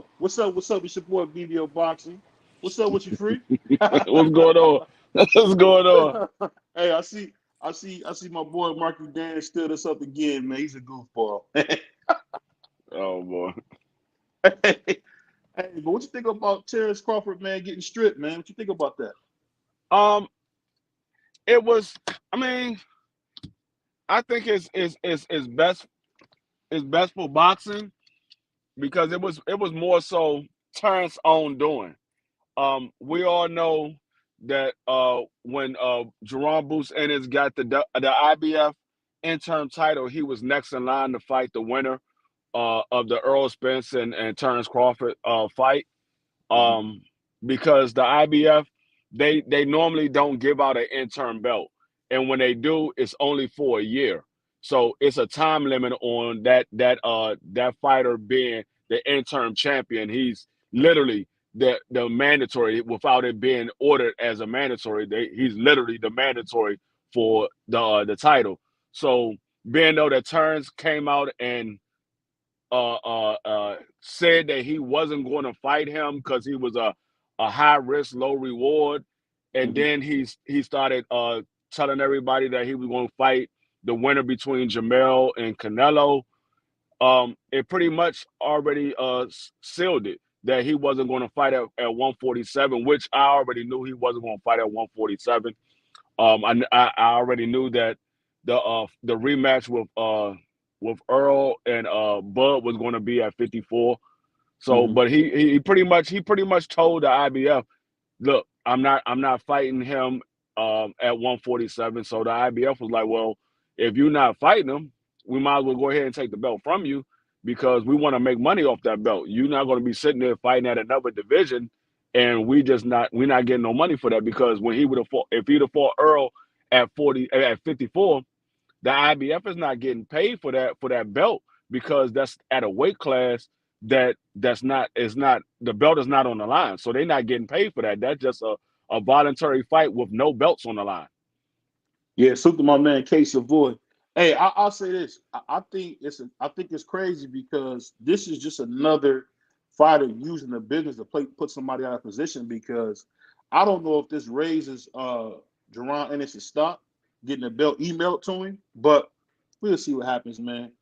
BVO. What's up? What's up? It's your boy BVO Boxing. What's up with you, free? What's going on? What's going on? Hey, I see my boy MarkyDan stood us up again, man. He's a goofball. Oh boy. Hey, but what you think about Terrence Crawford, man, getting stripped, man? What you think about that? Um, it was. I mean, I think it's best for boxing because it was more so Terrence's own doing. We all know that when Jerome Bruce Ennis got the IBF interim title, he was next in line to fight the winner of the Earl Spence and Terrence Crawford fight. Mhm. Um, because the IBF they normally don't give out an interim belt, and when they do, it's only for a year. So it's a time limit on that fighter being the interim champion. He's literally the mandatory without it being ordered as a mandatory. He's literally the mandatory for the title. So being though that Terrence came out and said that he wasn't going to fight him because he was a high risk, low reward, and Mhm. then he started telling everybody that he was going to fight the winner between Jamel and Canelo. It pretty much already sealed it that he wasn't going to fight at 147, which I already knew he wasn't going to fight at 147. I already knew that the rematch with Earl and Bud was going to be at 54. So, Mhm. but he pretty much told the IBF, look, I'm not fighting him at 147. So the IBF was like, well, if you're not fighting him, we might as well go ahead and take the belt from you because we want to make money off that belt. You're not going to be sitting there fighting at another division, and we're not getting no money for that because when he would have fought, if he'd have fought Earl at 54, the IBF is not getting paid for that belt because that's at a weight class that's not is not the belt is not on the line. So they're not getting paid for that. That's just a voluntary fight with no belts on the line. Yeah, salute to my man K Savoy. Hey, I'll say this. I think it's crazy because this is just another fighter using the business to put somebody out of position because I don't know if this raises Jerron Ennis' stock, getting the belt emailed to him, but we'll see what happens, man.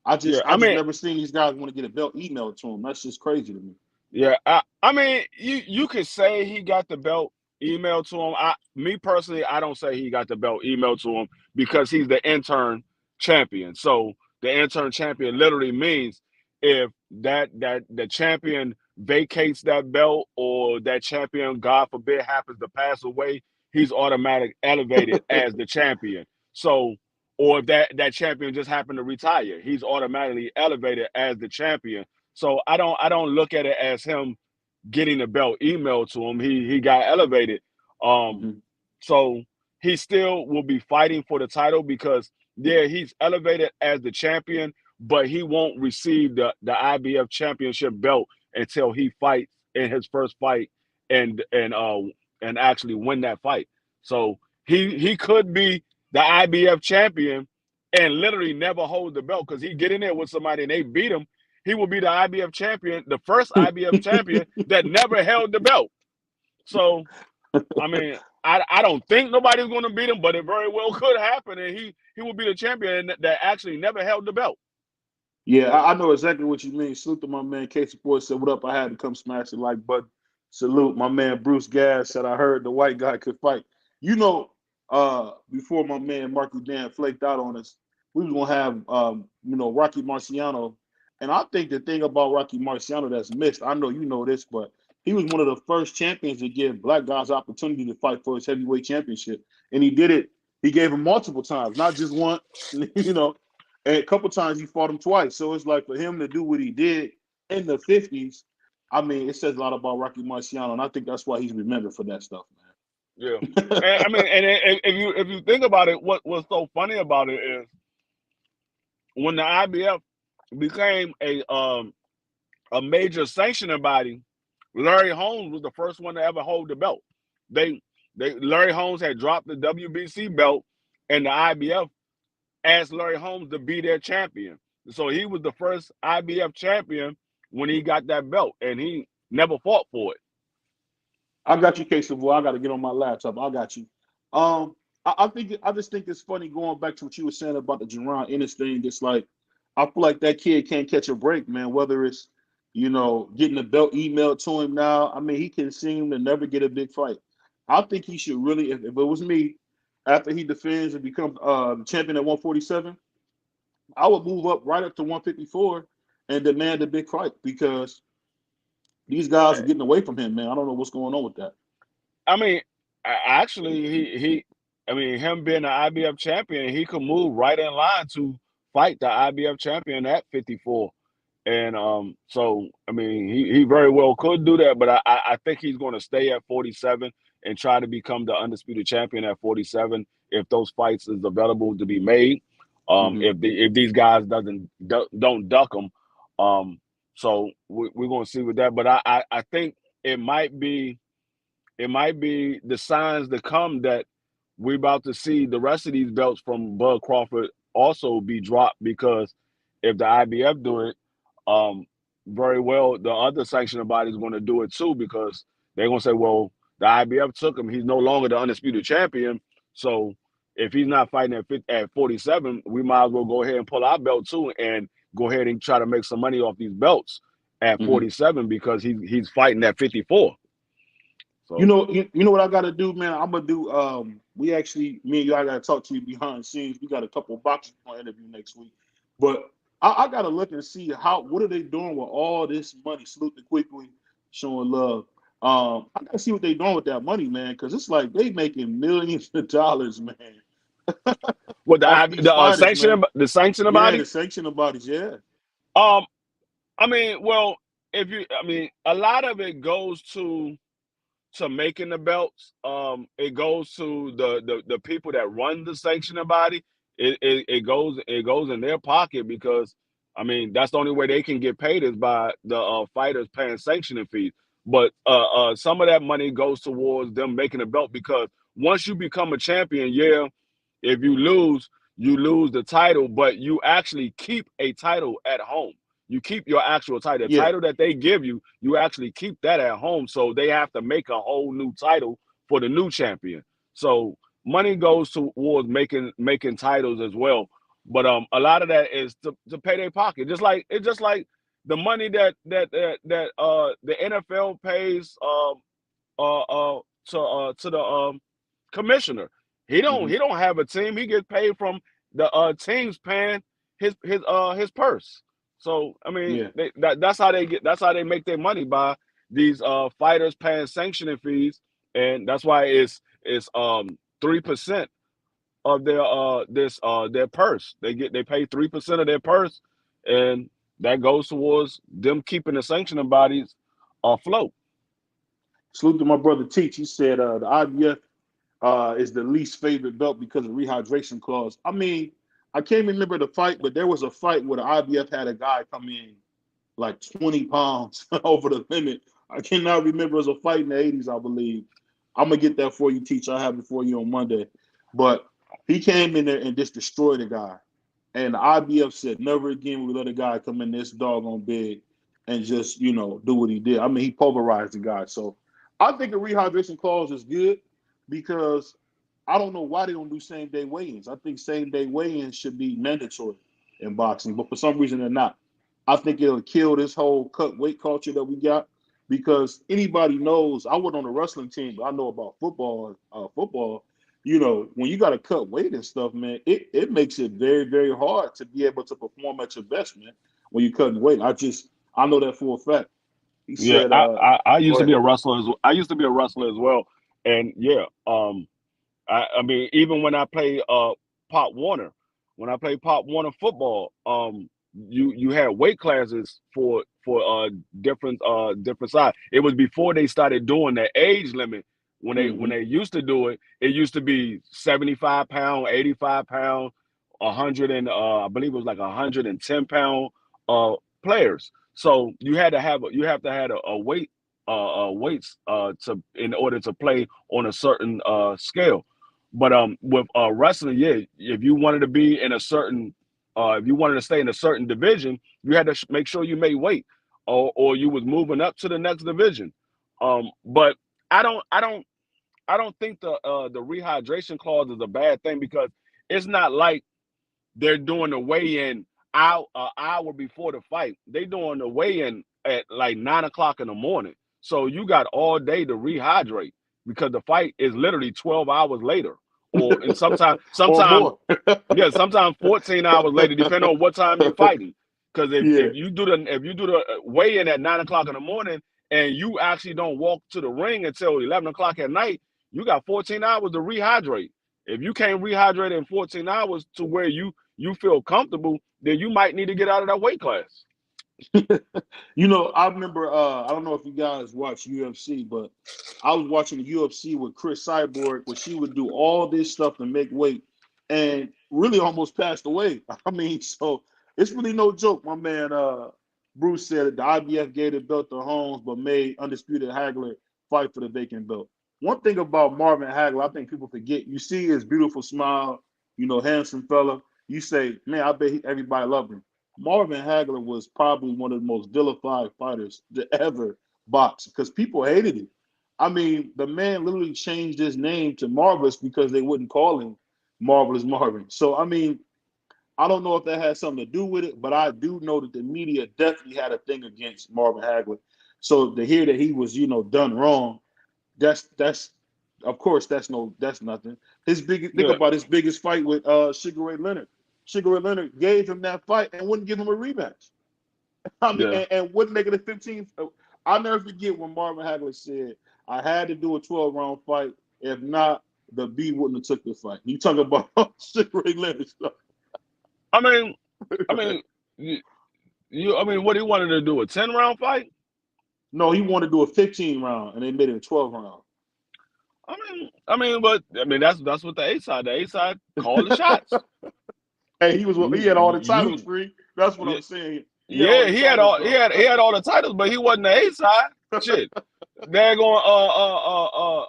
I Yeah, just I I just mean, never seen these guys want to get a belt emailed to them. That's just crazy to me. yeah, I mean, you could say he got the belt emailed to him. Me personally, I don't say he got the belt emailed to him because he's the intern champion. So the intern champion literally means if that the champion vacates that belt or that champion, God forbid, happens to pass away, he's automatic elevated as the champion. So or if that champion just happened to retire, he's automatically elevated as the champion. So I don't look at it as him getting the belt emailed to him. He got elevated. Um, Mhm. so he still will be fighting for the title because yeah, he's elevated as the champion, but he won't receive the IBF championship belt until he fights in his first fight and actually win that fight. So he could be the IBF champion and literally never hold the belt because he get in there with somebody and they beat him. He will be the IBF champion, the first IBF champion that never held the belt. So I mean, I don't think nobody's going to beat him, but it very well could happen, and he will be the champion that actually never held the belt. Yeah, I know exactly what you mean. Salute to my man Casey Boy said, "What up?" I had to come smash the like button. Salute my man Bruce Gas said, "I heard the white guy could fight." Before my man Marky Dan flaked out on us, we was gonna have Rocky Marciano, and I think the thing about Rocky Marciano that's missed. I know you know this, but he was one of the first champions to give black guys opportunity to fight for his heavyweight championship, and he did it. He gave him multiple times, not just one. You know, and a couple times he fought him twice. So it's like for him to do what he did in the 50s, I mean, it says a lot about Rocky Marciano, and I think that's why he's remembered for that stuff, Yeah, man. and I mean, and if you think about it, what's so funny about it is when the IBF became a major sanctioning body, Larry Holmes was the first one to ever hold the belt. They Larry Holmes had dropped the WBC belt, and the IBF asked Larry Holmes to be their champion. So he was the first IBF champion when he got that belt, and he never fought for it. I got you, Case of War. I got to get on my laptop. I got you. Um, I just think it's funny going back to what you were saying about the Jerron Ennis thing. It's like I feel like that kid can't catch a break, man. Whether it's getting the belt emailed to him now. I mean, he can seem to never get a big fight. I think he should really, if it was me, after he defends and becomes champion at 147, I would move up right up to 154 and demand a big fight because these guys are getting away from him, man. I don't know what's going on with that. I mean, actually, I mean, him being the IBF champion, he could move right in line to fight the IBF champion at 54. And so I mean, he very well could do that, but I think he's going to stay at 47 and try to become the undisputed champion at 47 if those fights is available to be made. Hmm. If these guys don't duck them, so we're going to see with that. But I think it might be the signs to come that we're about to see the rest of these belts from Bud Crawford also be dropped, because if the IBF do it, um, very well, the other sanctioning body is going to do it too, because they're going to say, well, the IBF took him. He's no longer the undisputed champion. So if he's not fighting at 47, we might as well go ahead and pull our belt too and go ahead and try to make some money off these belts at Hmm. 47 because he's fighting at 54. You So know, you know what I got to do, man. I'm gonna do. We actually, me and you, I got to talk to you behind the scenes. We got a couple of boxers on interview next week, but I got to look and see what are they doing with all this money. Salute the quickly, showing love. I got to see what they doing with that money, man, because it's like they making millions of dollars, man, what off these fighters, man. the sanctioning Yeah, body? the sanctioning bodies, yeah. Um, I mean, well, I mean, a lot of it goes to making the belts. It goes to the people that run the sanctioning body. It goes in their pocket, because I mean that's the only way they can get paid is by the fighters paying sanctioning fees. But some of that money goes towards them making a belt, because once you become a champion, yeah, if you lose the title, but you actually keep a title at home. You keep your actual title. The Yeah. title that they give you, you actually keep that at home. So they have to make a whole new title for the new champion. So money goes towards making titles as well. But a lot of that is to pay their pocket. Just like the money that the NFL pays to the commissioner. Hmm. He don't have a team. He gets paid from the teams paying his purse. So I mean, Yeah. that's how they make their money, by these fighters paying sanctioning fees, and that's why it's 3% of their purse. They pay 3% of their purse, and that goes towards them keeping the sanctioning bodies afloat. Salute to my brother Teach. He said the IBF is the least favorite belt because of rehydration clause. I mean, I can't remember the fight, but there was a fight where the IBF had a guy come in like 20 pounds over the limit. I cannot remember. It was a fight in the 80s, I believe. I'm gonna get that for you, Teach. I have it for you on Monday. But he came in there and just destroyed the guy. And the IBF said, never again will we let a guy come in this doggone big and just, do what he did. I mean, he pulverized the guy. So I think a rehydration clause is good because I don't know why they don't do same day weigh-ins. I think same day weigh-ins should be mandatory in boxing, but for some reason they're not. I think it'll kill this whole cut weight culture that we got because anybody knows. I went on a wrestling team, but I know about football. When you got to cut weight and stuff, man, it makes it very, very hard to be able to perform at your best, man. When you're cutting weight, I know that for a fact. He Yeah, said, I "Go used to ahead." be a wrestler I used to be a wrestler as well, and yeah, I mean, even when I play Pop Warner, when I play Pop Warner football, you had weight classes for different size. It was before they started doing the age limit. When Hmm. they used to do it, it used to be 75 pound, 85 pound, 100 and I believe it was like 110 pound players. So you have to have a weights to in order to play on a certain scale. But with wrestling, yeah, if you wanted to be in a certain if you wanted to stay in a certain division, you had to make sure you made weight. or you was moving up to the next division. But I don't I don't I don't think the rehydration clause is a bad thing because it's not like they're doing the weigh-in out an hour before the fight. They doing the weigh-in at like 9 o'clock in the morning. So you got all day to rehydrate because the fight is literally 12 hours later. Or and or more. sometimes 14 hours later, depending on what time you're fighting. Because Yeah. if you do the weigh-in at 9 o'clock in the morning and you actually don't walk to the ring until 11 o'clock at night, you got 14 hours to rehydrate. If you can't rehydrate in 14 hours to where you feel comfortable, then you might need to get out of that weight class. I remember. I don't know if you guys watch UFC, but I was watching the UFC with Chris Cyborg, where she would do all this stuff to make weight, and really almost passed away. I mean, so it's really no joke. My man, Bruce said the IBF gave the belt to Holmes, but made undisputed Hagler fight for the vacant belt. One thing about Marvin Hagler, I think people forget. You see his beautiful smile, handsome fella. You say, man, I bet everybody loved him. Marvin Hagler was probably one of the most vilified fighters to ever box because people hated him. I mean, the man literally changed his name to Marvelous because they wouldn't call him Marvelous Marvin. So, I mean, I don't know if that has something to do with it, but I do know that the media definitely had a thing against Marvin Hagler. So to hear that he was, done wrong, that's of course that's nothing. Think Yeah, about his biggest fight with Sugar Ray Leonard. Sugar Ray Leonard gave him that fight and wouldn't give him a rematch. I mean, yeah, and wouldn't make it a 15th. I'll never forget when Marvin Hagler said, I had to do a 12-round fight. If not, the B wouldn't have took the fight. You talk about Sugar Ray Leonard stuff. I mean, I mean, I mean, what he wanted to do, a 10-round fight? No, he wanted to do a 15 round and they made it a 12 round. But that's what the A side called the shots. Hey, he had all the titles You free. That's what yeah, I'm saying. He had all yeah, the titles, bro. he had all the titles, but he wasn't the A side. Shit. They're going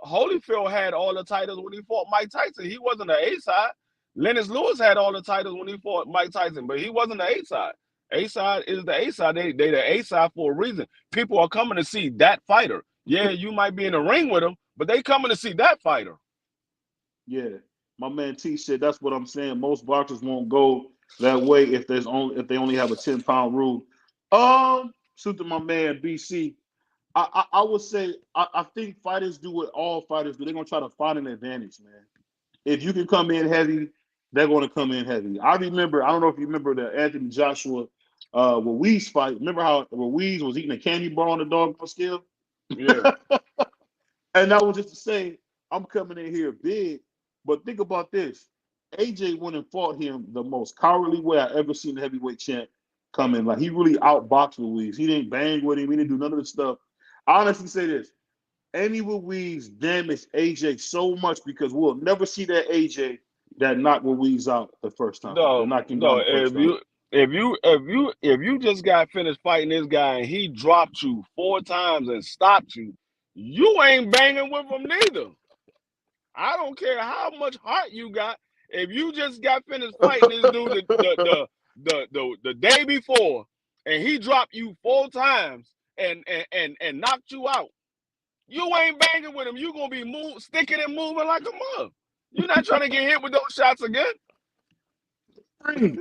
Holyfield had all the titles when he fought Mike Tyson. He wasn't the A side. Lennox Lewis had all the titles when he fought Mike Tyson, but he wasn't the A side. A side is the A side. They the A side for a reason. People are coming to see that fighter. Yeah, you might be in the ring with him, but they coming to see that fighter. Yeah, my man T said that's what I'm saying. Most boxers won't go that way if they only have a 10-pound rule. Shoot to my man BC. I would say I think fighters do what all fighters do. They're gonna try to find an advantage, man. If you can come in heavy, they're gonna come in heavy. I don't know if you remember the Anthony Joshua Ruiz fight. Remember how Ruiz was eating a candy bar on the dog scale? Yeah. And that was just to say, I'm coming in here big. But think about this. AJ went and fought him the most cowardly way I ever seen the heavyweight champ come in. Like he really outboxed Ruiz. He didn't bang with him. He didn't do none of the stuff. I honestly say this. Andy Ruiz damaged AJ so much because we'll never see that AJ that knocked Ruiz out the first time. That No, knocked him down no. the first time. If you just got finished fighting this guy and he dropped you 4 times and stopped you, you ain't banging with him neither. I don't care how much heart you got. If you just got finished fighting this dude the day before and he dropped you 4 times and knocked you out, you ain't banging with him. You gonna be sticking and moving like a mug. You're not trying to get hit with those shots again.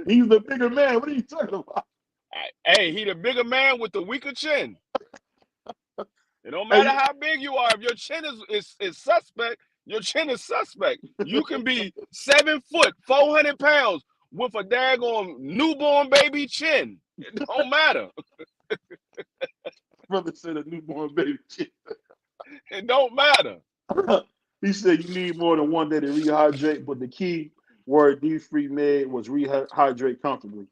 He's the bigger man. What are you talking about? Hey, he the bigger man with the weaker chin. It don't matter Hey, how big you are. If your chin is suspect, your chin is suspect. You can be 7 foot, 400 pounds with a daggone newborn baby chin. It don't matter. brother said a newborn baby. It don't matter. He said you need more than one day to rehydrate, but the key word D3 made was rehydrate comfortably.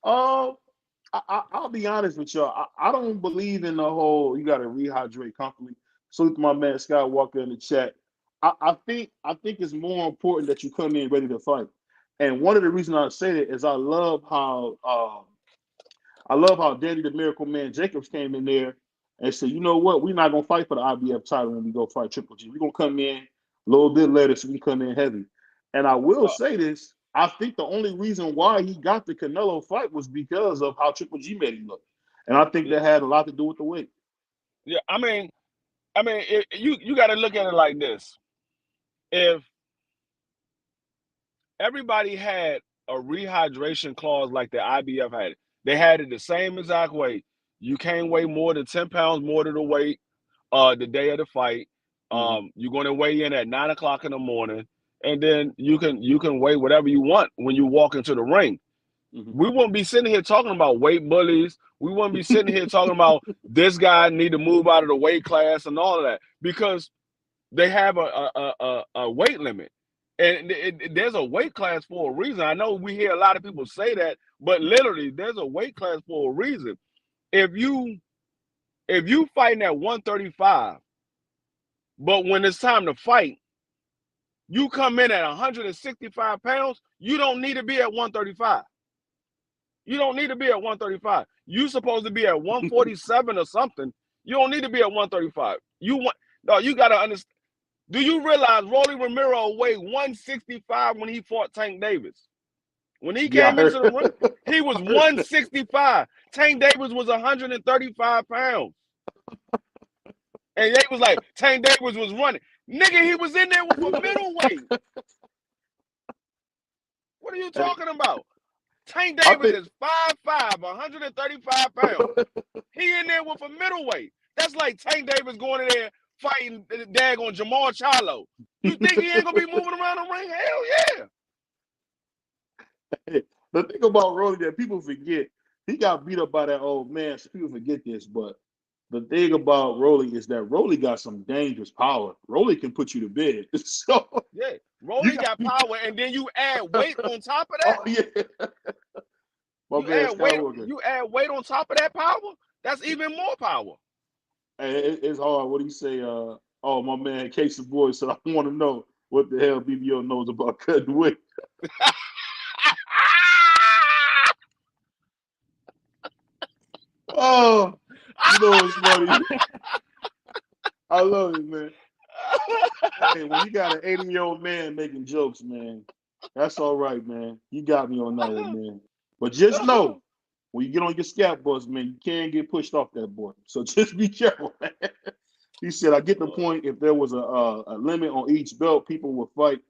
Um, I'll be honest with y'all. I don't believe in the whole you got to rehydrate comfortably. Salute to my man Scott Walker in the chat. I think it's more important that you come in ready to fight. And one of the reasons I say that is I love how Danny the Miracle Man Jacobs came in there and said, you know what, we're not gonna fight for the IBF title when we go fight Triple G. We're gonna come in a little bit later so we can come in heavy. And I will Uh, say this, I think the only reason why he got the Canelo fight was because of how Triple G made him look. And I think Yeah, that had a lot to do with the weight. yeah. You got to look at it like this. If everybody had a rehydration clause like the IBF had it, they had it the same exact way. You can't weigh more than 10 pounds more than the weight the day of the fight. You're going to weigh in at 9 o'clock in the morning, and then you can weigh whatever you want when you walk into the ring. We wouldn't be sitting here talking about weight bullies. We wouldn't be sitting here talking about this guy need to move out of the weight class and all of that, because they have a weight limit. And there's a weight class for a reason. I know we hear a lot of people say that, but literally there's a weight class for a reason. If you fighting at 135, but when it's time to fight, you come in at 165 pounds, you don't need to be at 135. You don't need to be at 135. You're supposed to be at 147 or something. You don't need to be at 135. You got to understand. Do you realize Rolly Romero weighed 165 when he fought Tank Davis? When he came into the ring, he was 165. Tank Davis was 135 pounds. And they was like, Tank Davis was running. Nigga, he was in there with a middleweight. What are you talking about? Tank Davis is 5'5", 135 pounds. He in there with a middleweight. That's like Tank Davis going in there fighting daggone Jamal Charlo. You think he ain't gonna be moving around the ring? Hell yeah. Hey, the thing about Rolly that people forget, he got beat up by that old man, so people forget this. But the thing about Rolly is that Rolly got some dangerous power. Rolly can put you to bed. So yeah, Rolly got power, and then you add weight on top of that. Oh yeah. You add weight on top of that power. That's even more power. Hey, it's hard. What do you say? Oh, my man, Case of Boy said, I want to know what the hell BVO knows about cutting weight. Oh, you know it's funny. I love it, man. Hey, when you got an 80-year-old man making jokes, man, that's all right, man. You got me on that one, man. But just know, when you get on your scalp bus, man, you can't get pushed off that board. So just be careful, man. He said, I get the point. If there was a limit on each belt, people would fight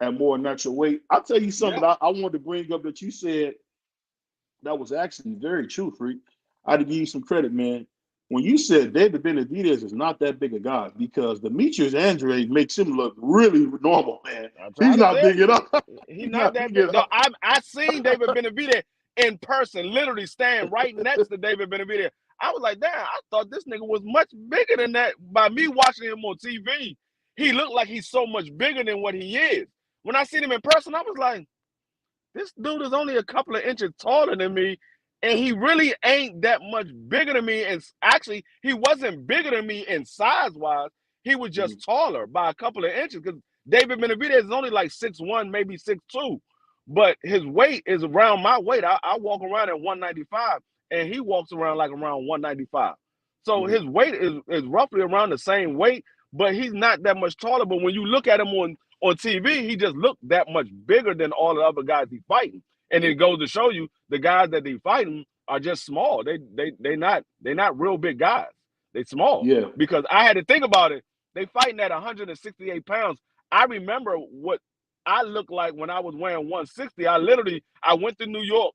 at more natural weight. I'll tell you something I wanted to bring up that you said that was actually very true, Freak. I had to give you some credit, man. When you said David Benavidez is not that big a guy, because Demetrius Andrade makes him look really normal, man. He's not big at all. He's not that big. No, I seen David Benavidez in person, literally stand right next to David Benavidez. I was like, damn, I thought this nigga was much bigger than that. By me watching him on TV, he looked like he's so much bigger than what he is. When I seen him in person, I was like, this dude is only a couple of inches taller than me, and he really ain't that much bigger than me. And actually, he wasn't bigger than me in size-wise. He was just taller by a couple of inches, because David Benavidez is only like 6'1", maybe 6'2". But his weight is around my weight. I walk around at 195, and he walks around like around 195. So his weight is roughly around the same weight, but he's not that much taller. But when you look at him on TV, he just looked that much bigger than all the other guys he's fighting. And it goes to show you the guys that they fighting are just small. They're not real big guys. They small. Yeah. Because I had to think about it. They fighting at 168 pounds. I remember what I looked like when I was weighing 160. I went to New York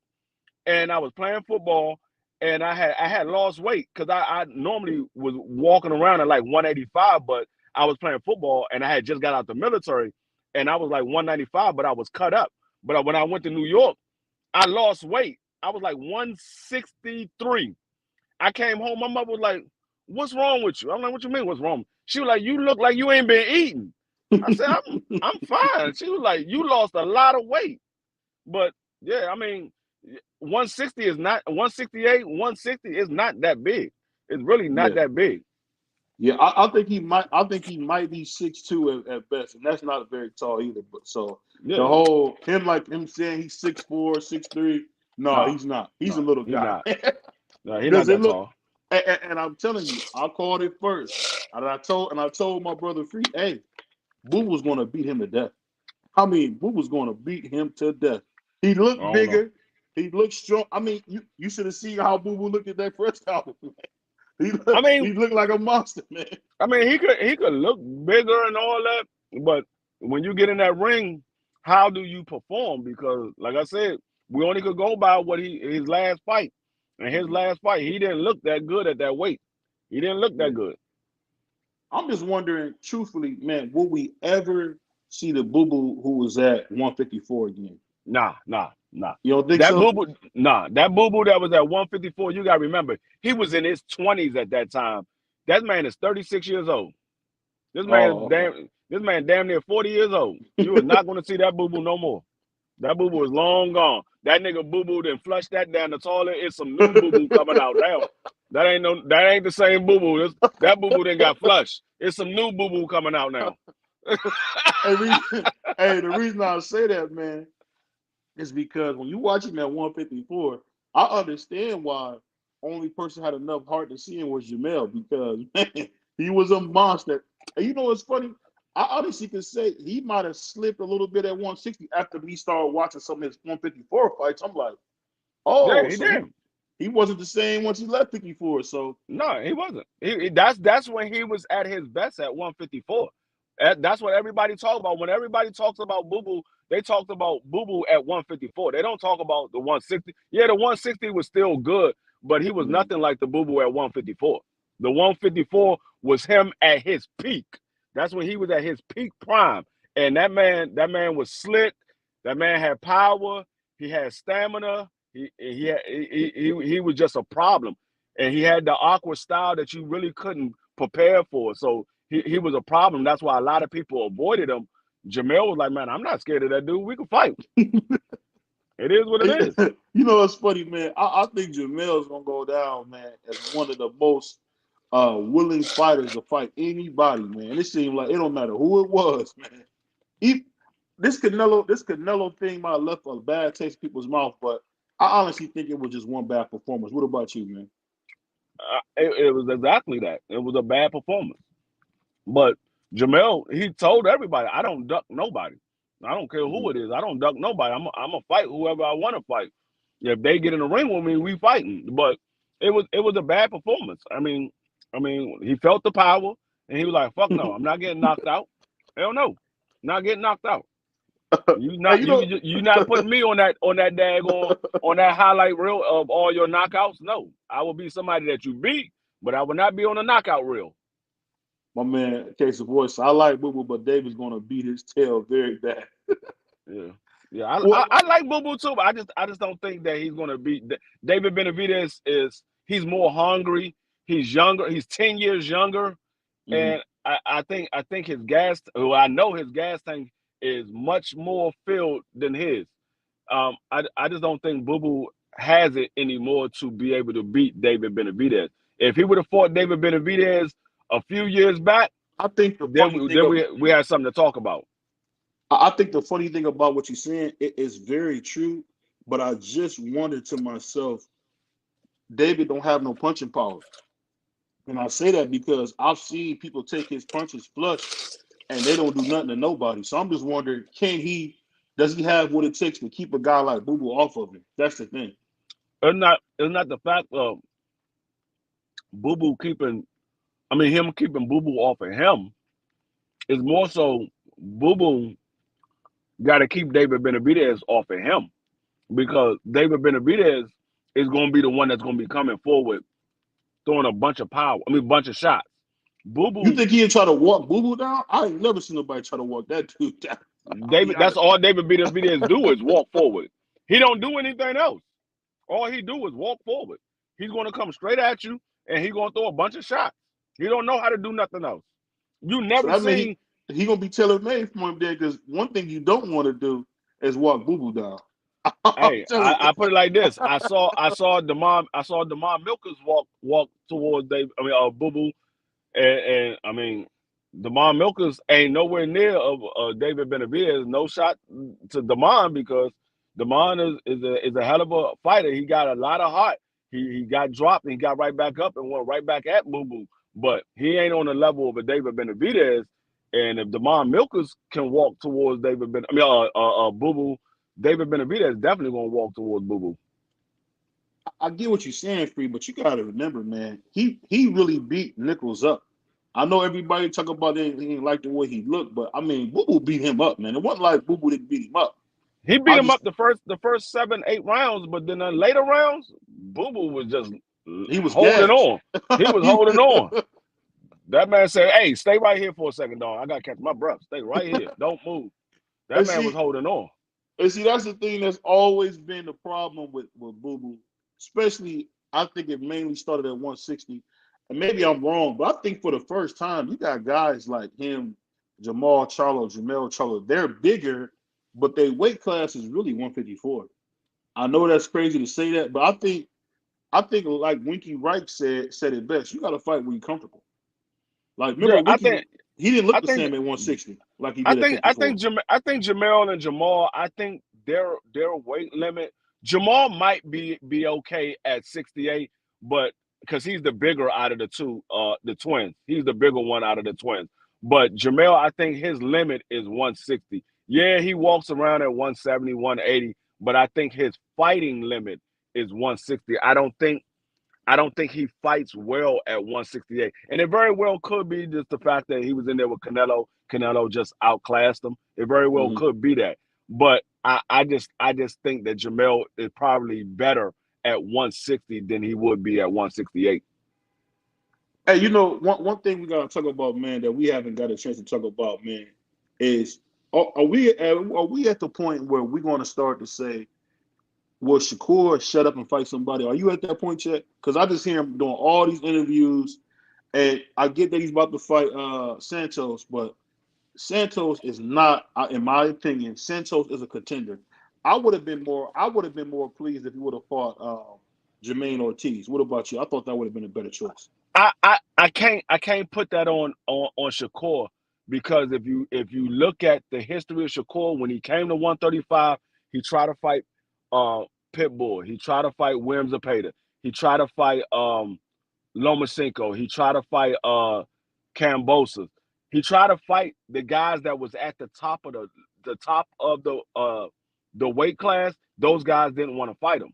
and I was playing football, and I had lost weight because I normally was walking around at like 185, but I was playing football and I had just got out the military, and I was like 195, but I was cut up. But when I went to New York, I lost weight. I was like 163. I came home. My mother was like, "What's wrong with you?" I'm like, "What you mean? What's wrong?" She was like, "You look like you ain't been eating." I said, I'm fine. She was like, "You lost a lot of weight." But yeah, I mean, 160 is not 168. 160 is not that big. It's really not that big. Yeah, I think he might. I think he might be 6'2" at best, and that's not very tall either. But so the whole him saying he's 6'4", 6'3". No, he's not. He's a little guy. No, he's not that tall. And I'm telling you, I called it first, and I told my brother Free, hey, Boo was going to beat him to death. I mean, Boo was going to beat him to death. He looked bigger. He looks strong. I mean, you should have seen how Boo Boo looked at that first album. I He mean, looked like a monster, man. he could look bigger and all that, but when you get in that ring, how do you perform? Because like I said, we only could go by what his last fight. And his Mhm. last fight, he didn't look that good at that weight. He didn't look Yeah. that good. I'm just wondering, truthfully, man, will we ever see the Boo Boo who was at 154 again? Nah, nah, nah. You don't think That so? boo boo, nah. That boo boo that was at 154. You gotta remember, he was in his 20s at that time. That man is 36 years old. Oh, okay. This man damn near 40 years old. You are not gonna see that boo boo no more. That boo boo is long gone. That nigga boo boo then flush that down the toilet. It's some new boo boo coming out now. That ain't the same boo boo. That boo boo then got flushed. It's some new boo boo coming out now. Hey, hey, the reason I say that, man, is because when you watch him at 154, I understand why only person had enough heart to see him was Jamel because man, he was a monster. And you know what's funny? I honestly can say he might have slipped a little bit at 160 after we started watching some of his 154 fights. I'm like, Yeah, oh, he so did. he wasn't the same once he left 54. So No, he wasn't. That's when he was at his best at 154. That's what everybody talks about. When everybody talks about Boo Boo, they talked about Boo Boo at 154. They don't talk about the 160. Yeah, the 160 was still good, but he was mm, nothing like the Boo Boo at 154. The 154 was him at his peak. That's when he was at his peak prime. And that man was slick. That man had power. He had stamina. He was just a problem, and he had the awkward style that you really couldn't prepare for. So he was a problem. That's why a lot of people avoided him. Jamel was like, man, I'm not scared of that dude. We can fight. It is what it is. you know what's funny, man? I think Jamel's gonna go down, man, as one of the most willing fighters to fight anybody, man. It seemed like it don't matter who it was, man. He, this Canelo thing might have left a bad taste in people's mouth, but I honestly think it was just one bad performance. What about you, man? It was exactly that. It was a bad performance. But Jamel, he told everybody, I don't duck nobody. I don't care who Mhm. it is. I don't duck nobody. I'm a fight whoever I want to fight. If they get in the ring with me, we fighting. But it was a bad performance. I mean, he felt the power and he was like, "Fuck no, I'm not getting knocked out. Hell no, not getting knocked out. You Hey, not you not putting me on that on that highlight reel of all your knockouts. No, I will be somebody that you beat, but I will not be on a knockout reel. my man, case of voice. I like Boo Boo, but David's gonna beat his tail very bad. Yeah, yeah. I Well, like Boo Boo too, but I just don't think that he's gonna beat David Benavidez. He's more hungry. He's younger. He's 10 years younger, mhm. and I think his gas. Well, I know his gas tank is much more filled than his. I just don't think Boo Boo has it anymore to be able to beat David Benavidez. If he would have fought David Benavidez a few years back, I think the then funny we thing then of we had something to talk about. I think the funny thing about what you're saying, it is very true. But I just wondered to myself, David don't have no punching power. And I say that because I've seen people take his punches flush and they don't do nothing to nobody. So I'm just wondering, does he have what it takes to keep a guy like Boo Boo off of him? That's the thing. It's not the fact of Boo Boo keeping. I mean, him keeping Boo Boo off of him is more so Boo Boo got to keep David Benavidez off of him because David Benavidez is going to be the one that's going to be coming forward, throwing a bunch of power. I mean, bunch of shots. Boo You Boo, think he'll try to walk Boo Boo down? I ain't never seen nobody try to walk that dude down. I'll be David. That's honest. all David Benavidez do is walk forward. He don't do anything else. All he do is walk forward. He's going to come straight at you, and he's going to throw a bunch of shots. He don't know how to do nothing else. You So never that means seen. he gonna be tailor made for him there. Because one thing you don't want to do is walk Boo Boo down. I'm Hey, telling I you. put it like this. I saw Demond Milkers walk towards Dave. I mean, Boo Boo, and I mean, Demond Milkers ain't nowhere near of David Benavidez. No shot to Demond because Demond is a hell of a fighter. He got a lot of heart. He got dropped and he got right back up and went right back at Boo Boo. But he ain't on the level of a David Benavidez. And if Demond Milkers can walk towards Boo Boo, David Benavidez definitely gonna walk towards Boo Boo. I get what you're saying, Free, but you got to remember, man, he really beat Nichols up. I know everybody talk about it, he didn't like the way he looked, but I mean, Boo Boo beat him up, man. It wasn't like Boo Boo didn't beat him up. He beat I him just up the first 7, 8 rounds, but then the later rounds, Boo Boo was just he was holding gassed. on. He was holding on. That man said, "Hey, stay right here for a second, dog. I gotta catch my breath. Stay right here. Don't move." That and man was see, holding on. and see, that's the thing that's always been the problem with Boo Boo. Especially, I think it mainly started at 160. And maybe I'm wrong, but I think for the first time, you got guys like him, Jamal Charlo, Jamel Charlo. They're bigger, but their weight class is really 154. I know that's crazy to say that, but I think like Winky Wright said it best. You got to fight when you're comfortable. Like remember Yeah, I Winky, think he didn't look I the think same at 160 like he I did at think I 54. think I think Jamel and Jamal. I think their weight limit. Jamal might be okay at 68, but because he's the bigger out of the two, the twins. He's the bigger one out of the twins. But Jamel, I think his limit is 160. Yeah, he walks around at 170, 180, but I think his fighting limit is 160. I don't think he fights well at 168. And it very well could be just the fact that he was in there with Canelo. Canelo just outclassed him. It very well Mm-hmm. could be that. But I just think that Jamel is probably better at 160 than he would be at 168. Hey, one thing we gotta talk about, man, that we haven't got a chance to talk about, man, is are we at the point where we're gonna start to say, will Shakur shut up and fight somebody? Are you at that point yet? Because I just hear him doing all these interviews, and I get that he's about to fight Santos, but Santos is not, in my opinion, Santos is a contender. I would have been more pleased if he would have fought Jermaine Ortiz. What about you? I thought that would have been a better choice. I can't put that on Shakur because if you look at the history of Shakur when he came to 135, he tried to fight uh Pitbull, he tried to fight Williams Zapata, he tried to fight Lomachenko, he tried to fight Cambosos. He tried to fight the guys that was at the weight class. Those guys didn't want to fight him.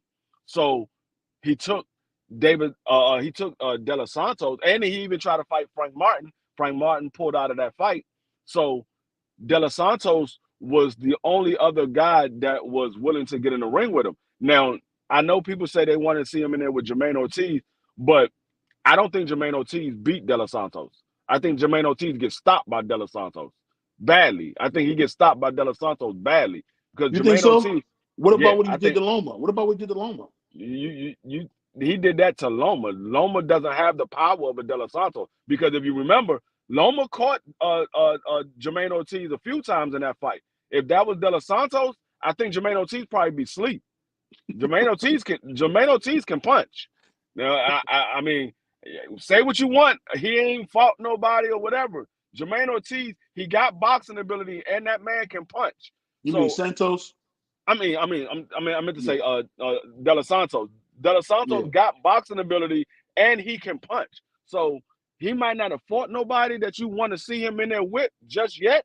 So he took De Los Santos, and he even tried to fight Frank Martin. Frank Martin pulled out of that fight. So De Los Santos was the only other guy that was willing to get in the ring with him. Now, I know people say they want to see him in there with Jermaine Ortiz, but I don't think Jermaine Ortiz beat De Los Santos. I think Jermaine Ortiz gets stopped by De Los Santos badly. I think he gets stopped by De Los Santos badly because You think Jermaine so? Ortiz, What yeah, about what he I did think to Loma? What about what he did to Loma? you he did that to Loma. Loma doesn't have the power of a De Los Santos because if you remember, Loma caught Jermaine Ortiz a few times in that fight. If that was De Los Santos, I think Jermaine Ortiz probably be asleep. Jermaine Ortiz can punch. Now, I mean, say what you want. He ain't fought nobody or whatever. Jermaine Ortiz, he got boxing ability, and that man can punch. You mean So Santos? I meant to Yeah, say De Los Santos. De Los yeah. Santos got boxing ability, and he can punch. So he might not have fought nobody that you want to see him in there with just yet,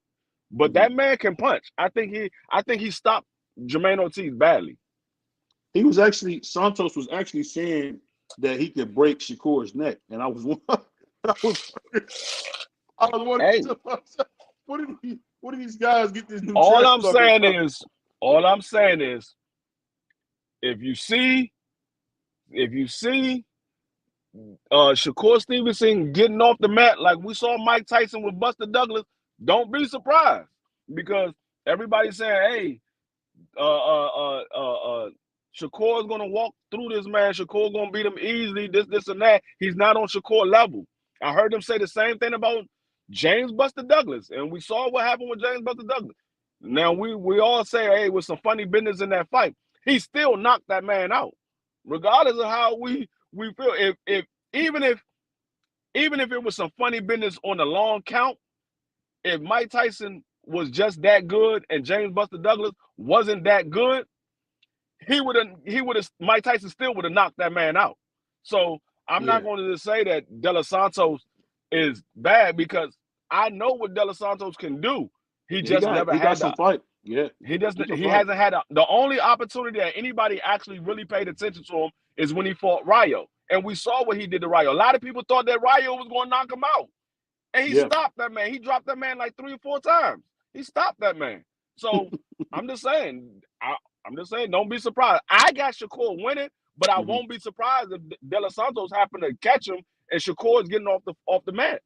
but Hmm. that man can punch. I think he stopped Jermaine Ortiz badly. Santos was actually saying that he could break Shakur's neck, and I was I was wondering Hey, to myself, what do these guys get this new all trash I'm talking saying from? is, all I'm saying is, if you see, if you see Shakur Stevenson getting off the mat like we saw Mike Tyson with Buster Douglas, don't be surprised because everybody's saying, "Hey, Shakur is gonna walk through this man. Shakur gonna beat him easily. This, and that." He's not on Shakur level. I heard them say the same thing about James Buster Douglas, and we saw what happened with James Buster Douglas. Now we all say, "Hey, with some funny business in that fight," he still knocked that man out, regardless of how we feel. If even if even if it was some funny business on the long count, if Mike Tyson was just that good and James Buster Douglas wasn't that good, he would have Mike Tyson still would have knocked that man out. So I'm not Yeah, going to just say that De Los Santos is bad because I know what De Los Santos can do. He he just got never he got had some the fight. Yeah, He he doesn't. can He fight. hasn't had the only opportunity that anybody actually really paid attention to him is when he fought Ryo, and we saw what he did to Ryo. A lot of people thought that Ryo was going to knock him out, and he Yeah. stopped that man. He dropped that man like 3 or 4 times. He stopped that man. So I'm just saying. I'm just saying. Don't be surprised. I got Shakur winning, but I Hmm. won't be surprised if De Los Santos happen to catch him and Shakur is getting off the mat.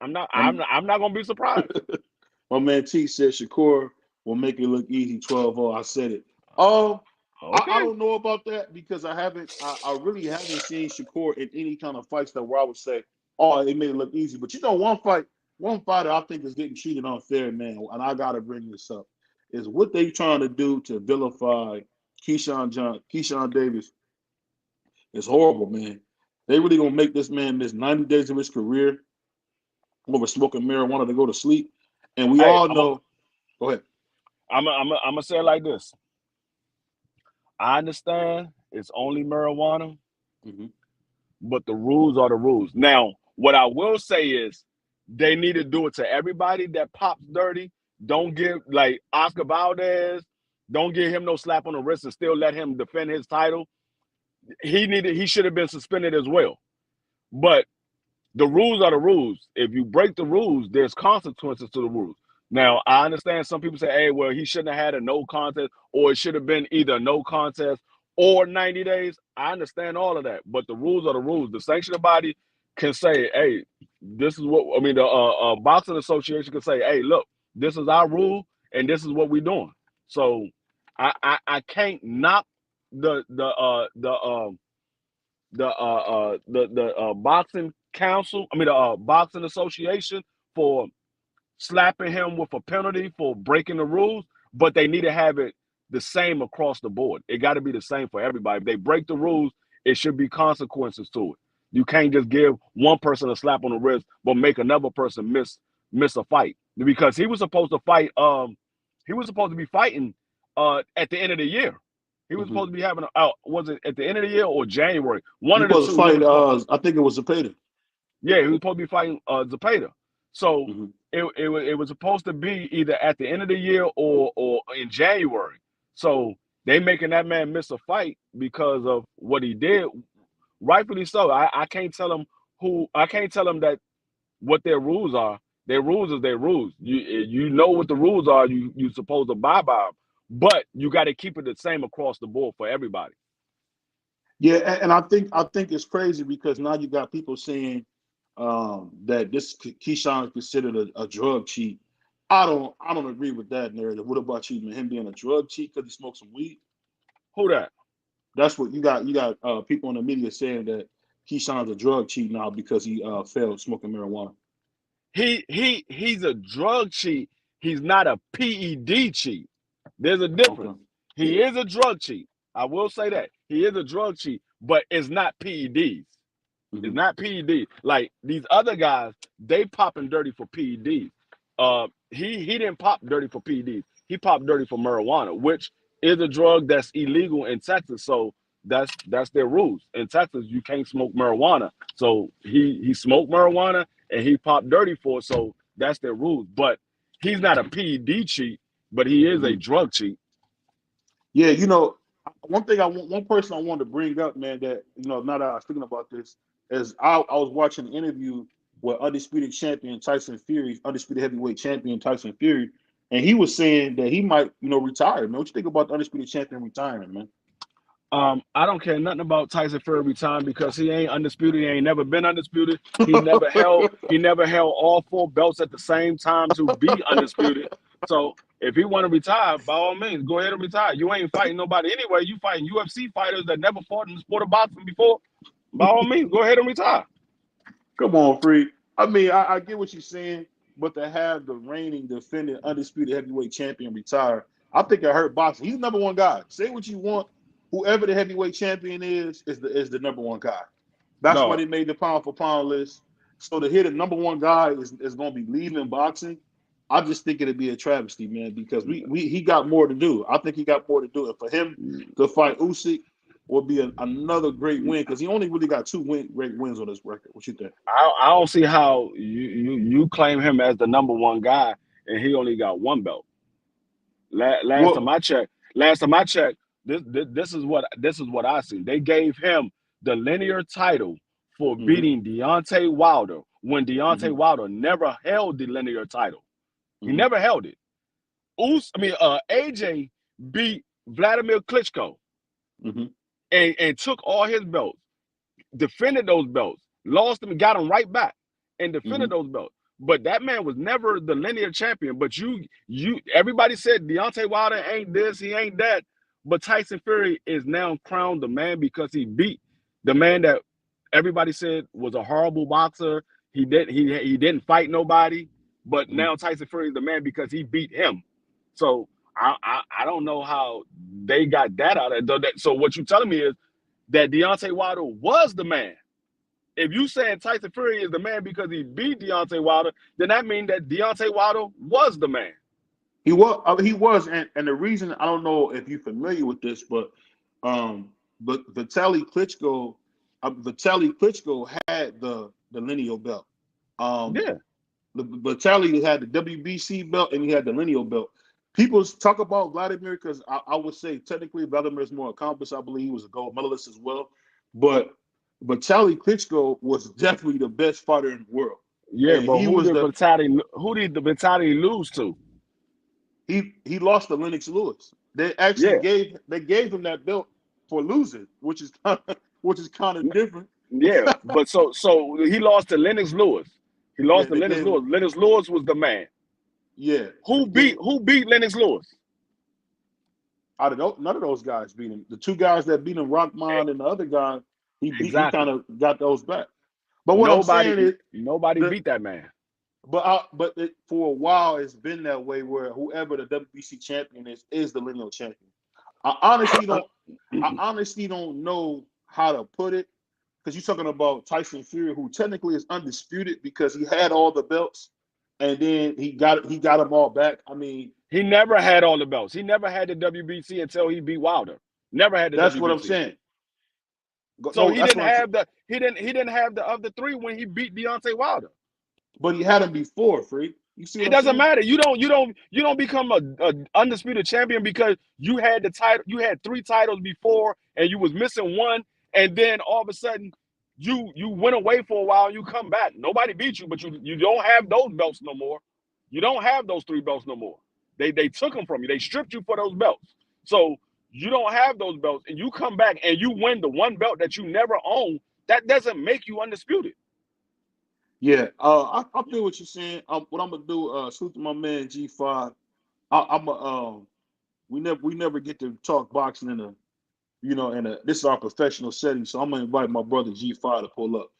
I'm not. Um, I'm not going to be surprised. my man T said Shakur will make it look easy 12-0. I said it. Um, I Okay. don't know about that because I really haven't seen Shakur in any kind of fights that where I would say, oh, it made it look easy. But one fighter I think is getting treated unfair, man, and I gotta bring this up, is what they trying to do to vilify Keyshawn Davis is horrible, man. They really gonna make this man miss 90 days of his career over smoking marijuana to go to sleep. And we Hey, all know, go ahead. I'm gonna say it like this. I understand it's only marijuana, Hmm. but the rules are the rules. Now, what I will say is they need to do it to everybody that pops dirty. Don't give like Oscar Valdez, don't give him no slap on the wrist and still let him defend his title. He should have been suspended as well. But the rules are the rules. If you break the rules, there's consequences to the rules. Now, I understand some people say, hey, well, he shouldn't have had a no contest, or it should have been either no contest or 90 days. I understand all of that, but the rules are the rules. The sanctioning body can say, hey, this is what, I mean, the boxing association can say, hey, look, this is our rule, and this is what we're doing. So I can't knock the boxing council, I mean the boxing association for slapping him with a penalty for breaking the rules, but they need to have it the same across the board. It got to be the same for everybody. If they break the rules, it should be consequences to it. You can't just give one person a slap on the wrist, but make another person miss a fight because he was supposed to fight. He was supposed to be fighting at the end of the year. He was Hmm. supposed to be having was it at the end of the year or January? One He of the supposed to two. He fight. was supposed. I think it was Zepeda. Yeah, he was supposed to be fighting Zepeda. So Hmm. it was supposed to be either at the end of the year or in January. So they making that man miss a fight because of what he did. Rightfully so. I can't tell him I can't tell him that what their rules are. Their rules is their rules. You know what the rules are. You supposed to abide by them. But you got to keep it the same across the board for everybody. Yeah, and I think it's crazy because now you got people saying that this Keyshawn is considered a drug cheat. I don't agree with that narrative. What about you, man? Him being a drug cheat because he smoked some weed? Who that? That's what you got. You got people in the media saying that Keyshawn's a drug cheat now because he failed smoking marijuana. He's a drug cheat. He's not a PED cheat. There's a Okay. difference. He is a drug cheat. I will say that. He is a drug cheat, but it's not PEDs. It's Hmm. not PED. Like these other guys, they popping dirty for PEDs. He didn't pop dirty for PEDs. He popped dirty for marijuana, which is a drug that's illegal in Texas. So that's their rules. In Texas, you can't smoke marijuana. So he smoked marijuana and he popped dirty for it. So that's their rules. But he's not a PED cheat, but he is a Hmm. drug cheat. Yeah, one person I wanted to bring up, man, that now that I was thinking about this, is I was watching an interview with undisputed heavyweight champion Tyson Fury, and he was saying that he might, retire. Man, what you think about the undisputed champion retiring, man? I don't care nothing about Tyson Fury time because he ain't undisputed. He ain't never been undisputed. He never held all 4 belts at the same time to be undisputed. So if he want to retire, by all means, go ahead and retire. You ain't fighting nobody anyway. You fighting UFC fighters that never fought in the sport of boxing before. By all means, go ahead and retire. Come on, Free. I mean, I get what you're saying, but to have the reigning, defending, undisputed heavyweight champion retire, I think it hurt boxing. He's the number one guy. Say what you want. Whoever the heavyweight champion is the number one guy. That's why No, they made the pound for pound list. So to hit the number one guy is going to be leaving boxing. I just think it'd be a travesty, man, because he got more to do. I think he got more to do. And for him to fight Usyk would be another great win because he only really got great wins on his record. What you think? I don't see how you claim him as the number one guy and he only got 1 belt. Last time Well, I checked, this is what I see. They gave him the linear title for hmm beating Deontay Wilder when hmm Deontay Wilder never held the linear title. He hmm never held it. AJ beat Vladimir Klitschko hmm and took all his belts, defended those belts, lost them, got them right back, and hmm defended those belts. But that man was never the linear champion. But everybody said Deontay Wilder ain't this, he ain't that. But Tyson Fury is now crowned the man because he beat the man that everybody said was a horrible boxer. He didn't fight nobody. But hmm now Tyson Fury is the man because he beat him. So I don't know how they got that out of it. So what you're telling me is that Deontay Wilder was the man. If you saying Tyson Fury is the man because he beat Deontay Wilder, then that means that Deontay Wilder was the man. He was, and the reason I don't know if you're familiar with this, um, but Vitaly Klitschko had the lineal belt. Um, Yeah. Vitaly had the WBC belt and he had the lineal belt. People talk about Vladimir because I would say technically Vladimir is more accomplished. I believe he was a gold medalist as well, but Vitaly Klitschko was definitely the best fighter in the world, Yeah, and but who did the Vitaly lose to? he lost to Lennox Lewis. They actually Yeah. gave him that belt for losing, which is kind of different. Yeah. But so he lost to Lennox Lewis. He Yeah, lost to they Lennox gave him. Lewis. Lennox Lewis was the man. Yeah, Who beat Lennox Lewis? out of none of those guys beat him. The two guys that beat him, Rockman and the other guy, he kind Exactly. of got those back. But what I'm saying Nobody is nobody the beat that man. for a while it's been that way where whoever the WBC champion is the lineal champion. I honestly don't I honestly don't know how to put it because you're talking about Tyson Fury, who technically is undisputed because he had all the belts and then he got them all back. I mean, He never had all the belts. He never had the WBC until he beat Wilder. Never had the that's what I'm WBC. saying. So No, he that's didn't what I'm saying. have the other three when he beat Deontay Wilder. But he had them before, Free. You see what It I'm doesn't saying? matter. You don't become a undisputed champion because you had the title. You had three titles before, and you was missing one, and then all of a sudden, you went away for a while. And you come back. Nobody beat you, but you don't have those belts no more. You don't have those three belts no more. They took them from you. They stripped you for those belts. So you don't have those belts, and you come back and you win the one belt that you never owned. That doesn't make you undisputed. Yeah. I feel what you're saying. What I'm gonna do, salute to my man G5. I'm a we never get to talk boxing in a this is our professional setting, so I'm gonna invite my brother G5 to pull up.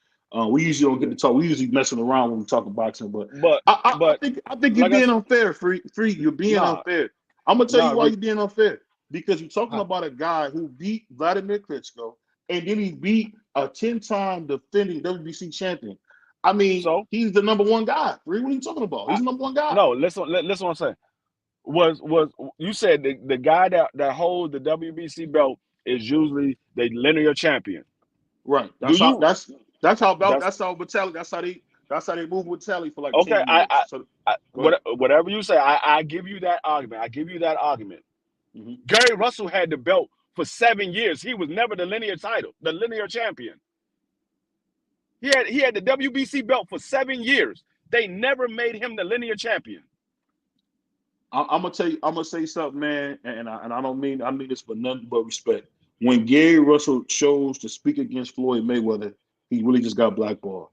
We usually don't get to talk. We usually messing around when we talk boxing, but But but I think you're like I being said, unfair, free. You're being nah, unfair. I'm gonna tell you nah. why you're being unfair because you're talking about a guy who beat Vladimir Klitschko and then he beat a 10-time defending WBC champion. I mean, So he's the number one guy. Free. What are you talking about? I, He's the number one guy. no, listen what I'm saying. Was you said the guy that holds the WBC belt is usually the linear champion. Right. Do you That's how that's that's how Vitaly that's how they move with Tally for like okay? 10 years. So go ahead. Whatever you say, I give you that argument. I give you that argument. hmm Gary Russell had the belt for 7 years. He was never the linear champion. He had the WBC belt for 7 years. They never made him the linear champion. I'm gonna tell you. I'm gonna say something, man, and I don't mean I mean this for nothing but respect. When Gary Russell chose to speak against Floyd Mayweather, he really just got blackballed.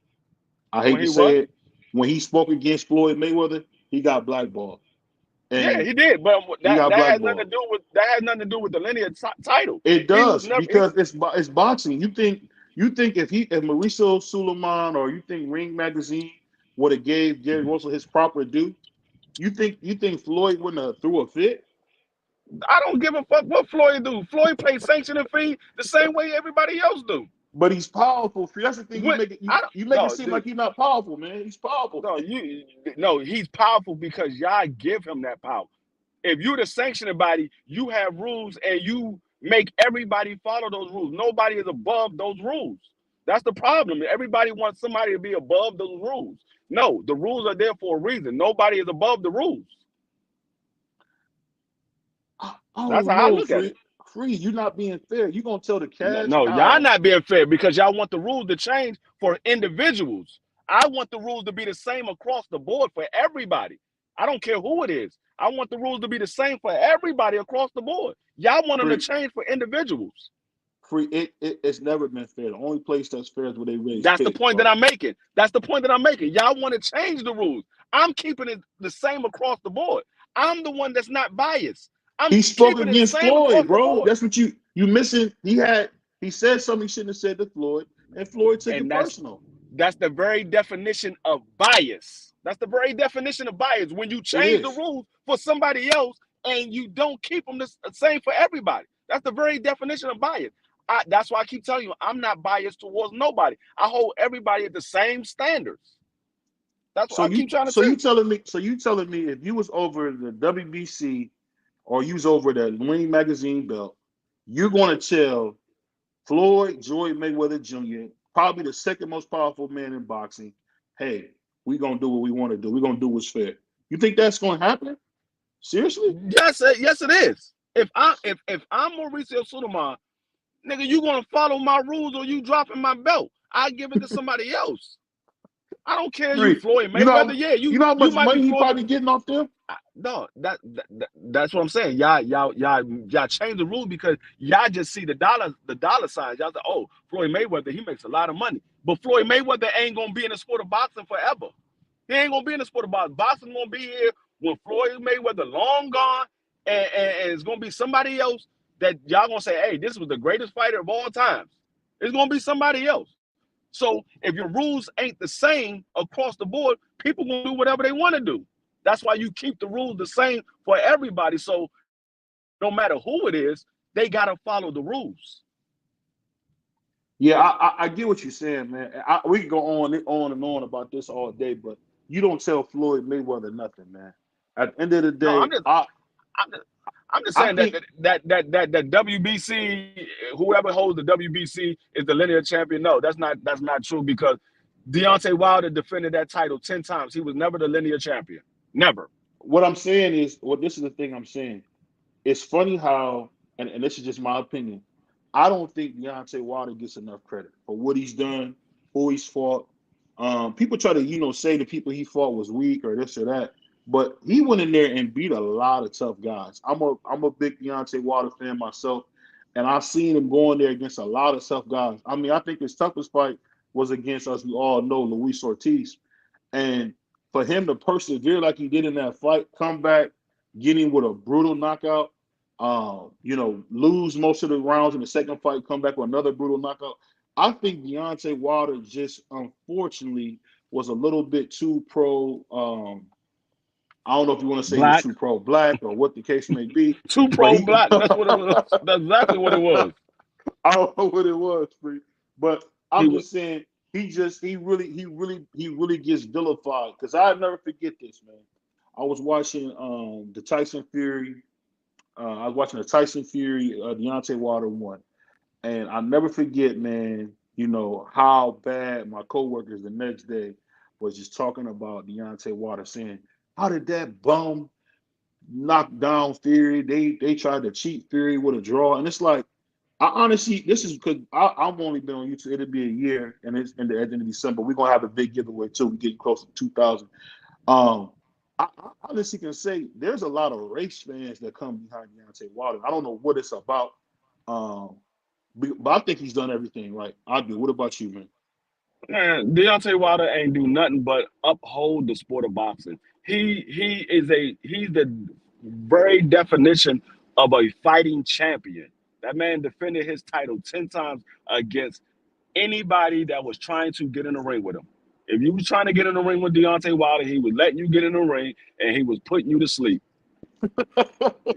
I hate When to he say what? it. When he spoke against Floyd Mayweather, he got blackballed, Yeah, and he did, but he got blackballed. that has nothing to do with the linear title. It He was does never. He, because it's boxing. You think if Mauricio Suleiman or you think Ring Magazine would have gave Gary Russell his proper due, you think Floyd wouldn't have threw a fit? I don't give a fuck what Floyd do. Floyd pays sanctioning fee the same way everybody else do. But he's powerful. That's the thing. You What make it I don't you make it no seem dude, like he's not powerful, man. He's powerful. no you no he's powerful because y'all give him that power. If you're the sanctioning body, you have rules and you make everybody follow those rules. Nobody is above those rules. That's the problem. Everybody wants somebody to be above those rules. No, the rules are there for a reason. Nobody is above the rules. Oh That's how I no, look at it. free, you're not being fair. You gonna tell the No, Cash no, y'all Cow? not being fair because y'all want the rules to change for individuals. I want the rules to be the same across the board for everybody. I don't care who it is. I want the rules to be the same for everybody across the board. Y'all want them to Free, change for individuals. free. It's never been fair. The only place that's fair is where they raise That's the pigs, point that bro. I'm making. That's the point that I'm making. Y'all want to change the rules. I'm keeping it the same across the board. I'm the one that's not biased. I'm He spoke keeping it the against same across Floyd, the bro. board. That's what you missing. He said something he shouldn't have said to Floyd, and Floyd took it And personal. that's the very definition of bias. That's the very definition of bias. When you It change the is. rules for somebody else and you don't keep them the same for everybody. That's the very definition of bias. That's why I keep telling you, I'm not biased towards nobody. I hold everybody at the same standards. That's what I keep trying to tell you. You telling me if you was over the WBC or you was over the Winning Magazine belt, you're going to tell Floyd Joy Mayweather Jr., probably the second most powerful man in boxing, hey, we're going to do what we want to do. We're going to do what's fair. You think that's going to happen? Seriously? Yes, it is. If I'm Mauricio Suleiman, nigga, you gonna follow my rules or you dropping my belt? I give it to somebody else. I don't care. You Free. Floyd You Mayweather, know, yeah, you know how you much might be money he Floyd. probably getting off there? No, that's what I'm saying. Y'all change the rule because y'all just see the dollar signs. Y'all say, oh, Floyd Mayweather, he makes a lot of money. But Floyd Mayweather ain't gonna be in the sport of boxing forever. He ain't gonna be in the sport of boxing. Boxing gonna be here when Floyd Mayweather long gone, and it's gonna be somebody else that y'all gonna say, hey, this was the greatest fighter of all times. It's gonna be somebody else. So if your rules ain't the same across the board, people gonna do whatever they want to do. That's why you keep the rules the same for everybody. So no matter who it is, they gotta follow the rules. Yeah, I get what you're saying, man. We can go on and on about this all day, but you don't tell Floyd Mayweather nothing, man. At the end of the No, day, I'm just, I'm just I saying that think that WBC, whoever holds the WBC is the linear champion. No, that's not true because Deontay Wilder defended that title 10 times. He was never the linear champion. Never. what I'm saying is, this is the thing I'm saying. It's funny how, and this is just my opinion. I don't think Deontay Wilder gets enough credit for what he's done, who he's fought. People try to, say the people he fought was weak or this or that, but he went in there and beat a lot of tough guys. I'm a big Deontay Wilder fan myself, and I've seen him going there against a lot of tough guys. I mean, I think his toughest fight was against, as we all know, Luis Ortiz, and for him to persevere like he did in that fight, come back, get him with a brutal knockout, lose most of the rounds in the second fight, come back with another brutal knockout. I think Deontay Wilder just unfortunately was a little bit too pro. I don't know if you want to say he was Black. too pro black or what the case may be, Two but pro he black. That's what it was. That's exactly what it was. I don't know what it was, but He I'm was just saying he really gets vilified because I never forget this, man. I was watching the Tyson Fury. I was watching the Tyson Fury Deontay Wilder one, and I never forget, man. How bad my coworkers the next day was just talking about Deontay Wilder, saying, "How did that bum knock down Fury? They tried to cheat Fury with a draw," and it's like. I honestly, this is because I've only been on YouTube. It'll be a year, and it's at the end of December. We're gonna have a big giveaway too. We're getting close to 2,000. I honestly can say there's a lot of race fans that come behind Deontay Wilder. I don't know what it's about, um, but I think he's done everything right. I do. What about you, man? Man, Deontay Wilder ain't do nothing but uphold the sport of boxing. He's the very definition of a fighting champion. That man defended his title 10 times against anybody that was trying to get in the ring with him. If you was trying to get in the ring with Deontay Wilder, he was letting you get in the ring and he was putting you to sleep.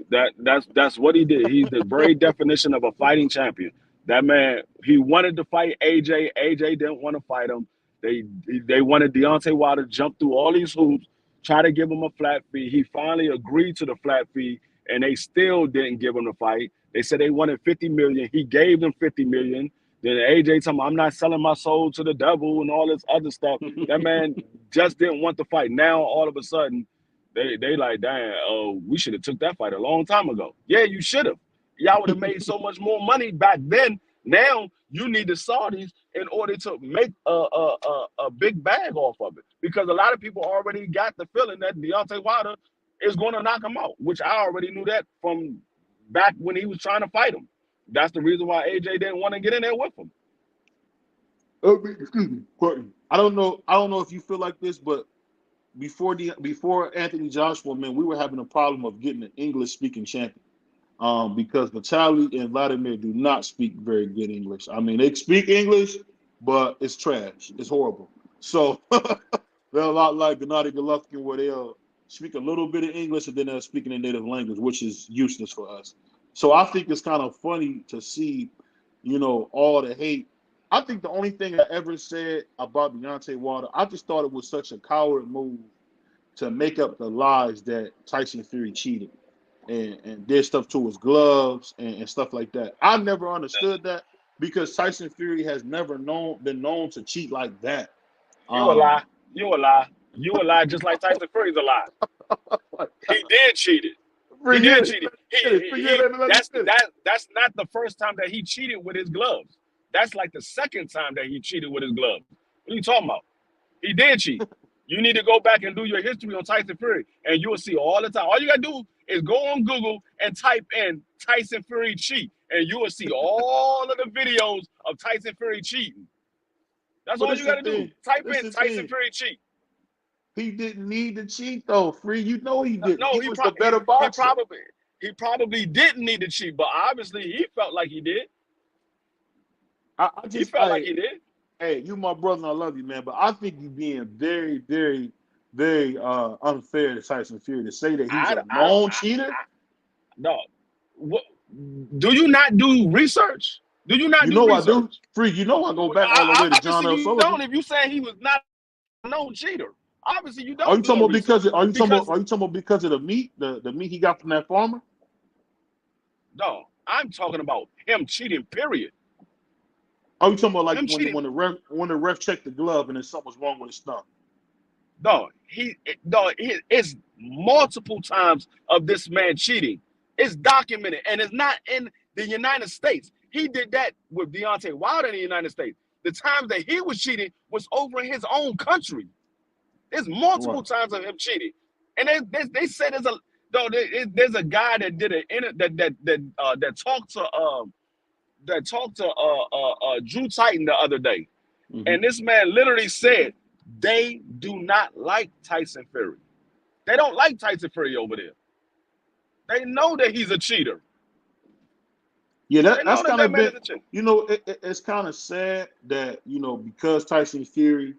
That's what he did. He's the very definition of a fighting champion. That man, he wanted to fight AJ. AJ didn't want to fight him. They wanted Deontay Wilder to jump through all these hoops, try to give him a flat fee. He finally agreed to the flat fee, and they still didn't give him the fight. They said they wanted 50 million. He gave them 50 million. Then AJ told him, I'm not selling my soul to the devil and all this other stuff. That man just didn't want the fight. Now all of a sudden They like, damn, oh, we should have took that fight a long time ago. Yeah, you should have. Y'all would have made so much more money back then. Now you need the Saudis in order to make a big bag off of it, because a lot of people already got the feeling that Deontay Wilder is going to knock him out, which I already knew that from back when he was trying to fight him. That's the reason why AJ didn't want to get in there with him. Excuse me, Courtney. I don't know. I don't know if you feel like this, but before Anthony Joshua, man, we were having a problem of getting an English speaking champion. Because Vitaly and Vladimir do not speak very good English. I mean, they speak English, but it's trash. It's horrible. So they're a lot like Gennady Golovkin, where they'll speak a little bit of English and then they'll speak in their native language, which is useless for us. So I think it's kind of funny to see, all the hate. I think the only thing I ever said about Deontay Wilder, I just thought it was such a coward move to make up the lies that Tyson Fury cheated and did stuff to his gloves and stuff like that. I never understood that because Tyson Fury has never been known to cheat like that. You a lie. You a lie. You a lie, just like Tyson Fury's a lie. He did cheat it. He did cheat it. That's not the first time that he cheated with his gloves. That's like the second time that he cheated with his gloves. What are you talking about? He did cheat. You need to go back and do your history on Tyson Fury, and you'll see all the time. All you got to do is go on Google and type in Tyson Fury cheat, and you will see all of the videos of Tyson Fury cheating. That's all you got to do. Type in Tyson Fury cheat. He didn't need to cheat, though, Free. You know he didn't. No, he was the better boxer. He probably didn't need to cheat, but obviously he felt like he did. He felt like he did. Hey, you my brother and I love you, man. But I think you're being very, very, very unfair to Tyson Fury to say that he's a known cheater. No. What, do you not do research? Do you not do research? I do. Free, I go back all the way to John L. Sullivan. Don't if you say he was not a known cheater. Obviously you don't. Are you talking about because of the meat? The meat he got from that farmer? No, I'm talking about him cheating, period. Oh, you talking about like when the ref checked the glove and then something was wrong with his thumb? No, it's multiple times of this man cheating. It's documented, and it's not in the United States. He did that with Deontay Wilder in the United States. The times that he was cheating was over in his own country. There's multiple times of him cheating, and they said there's a guy that did that talked to Drew Titan the other day, and this man literally said they do not like Tyson Fury. They don't like Tyson Fury over there. They know that he's a cheater. Yeah, that's kind of been, it's kind of sad that, because Tyson Fury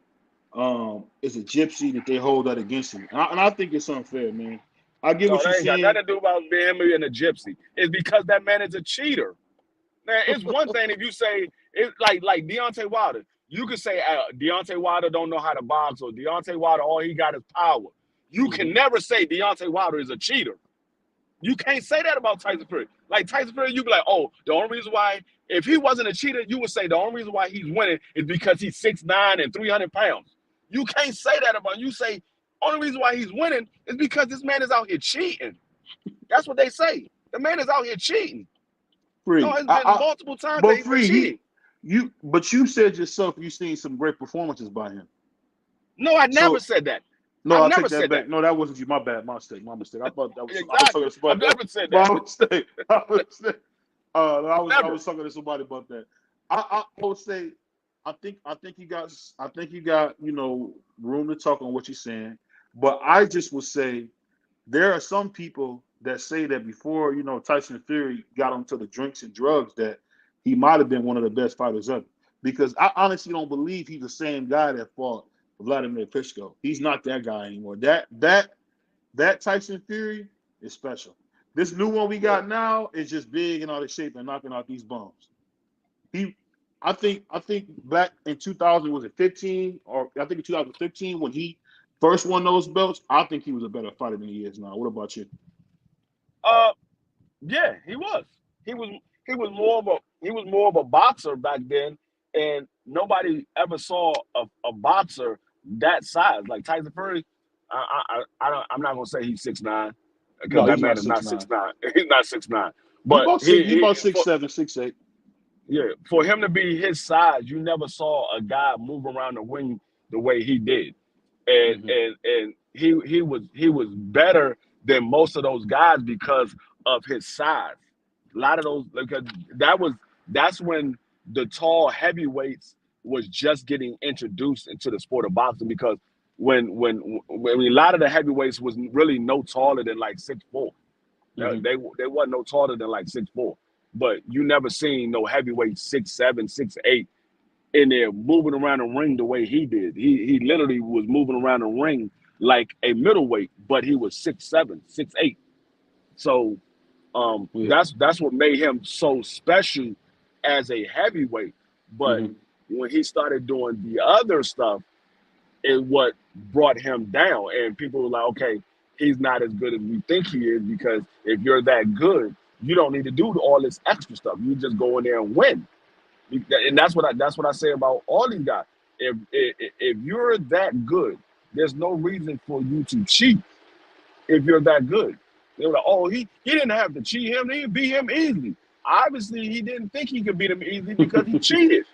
is a gypsy that they hold that against him. And I think it's unfair, man. I get what you're saying. It ain't got nothing to do about being and a gypsy. It's because that man is a cheater. Man, it's one thing if you say, it's like Deontay Wilder. You could say Deontay Wilder don't know how to box, or Deontay Wilder, all he got is power. You can never say Deontay Wilder is a cheater. You can't say that about Tyson Fury. Like Tyson Fury, you'd be like, oh, the only reason why, if he wasn't a cheater, you would say the only reason why he's winning is because he's 6'9" and 300 pounds. You can't say that about him. You say, only reason why he's winning is because this man is out here cheating. That's what they say. The man is out here cheating. Free. No, it's been multiple times that he's been cheating. But you said yourself you've seen some great performances by him. No, I never said that. No, I take that back. No, that wasn't you. My bad. My mistake. I thought that was. Exactly. I never said that. My mistake. I was talking to somebody about that. I would say, I think you got room to talk on what you're saying, but I just would say there are some people that say that before Tyson Fury got onto the drinks and drugs that he might have been one of the best fighters ever. Because I honestly don't believe he's the same guy that fought Vladimir Klitschko. He's not that guy anymore. That Tyson Fury is special. This new one we got now is just big and out of shape and knocking out these bums. I think back in 2000, was it 15? Or I think in 2015 when he first won those belts, I think he was a better fighter than he is now. What about you? Yeah, he was. He was more of a boxer back then, and nobody ever saw a boxer that size. Like Tyson Fury, I'm not gonna say he's 6'9", because No, that he's man not is six not nine. 6'9". He's not 6'9". He But about six. He about 6'7", 6'8". yeah, for him to be his size, you never saw a guy move around the ring the way he did. and Mm-hmm. and and he was better than most of those guys because of his size. A lot of those, because that's when the tall heavyweights was just getting introduced into the sport of boxing, because when a lot of the heavyweights was really no taller than like 6'4". Mm-hmm. They wasn't no taller than like 6'4". But you never seen no heavyweight 6'7", 6'8", in there moving around the ring the way he did. He literally was moving around the ring like a middleweight, but he was 6'7", 6'8". So Yeah. that's what made him so special as a heavyweight. But Mm-hmm. when he started doing the other stuff, is what brought him down. And people were like, okay, he's not as good as we think he is, because if you're that good, you don't need to do all this extra stuff. You just go in there and win. And that's what I say about all these guys. If you're that good, there's no reason for you to cheat. If you're that good, they were like, oh, he didn't have to cheat him. He beat him easily. Obviously, he didn't think he could beat him easily because he cheated.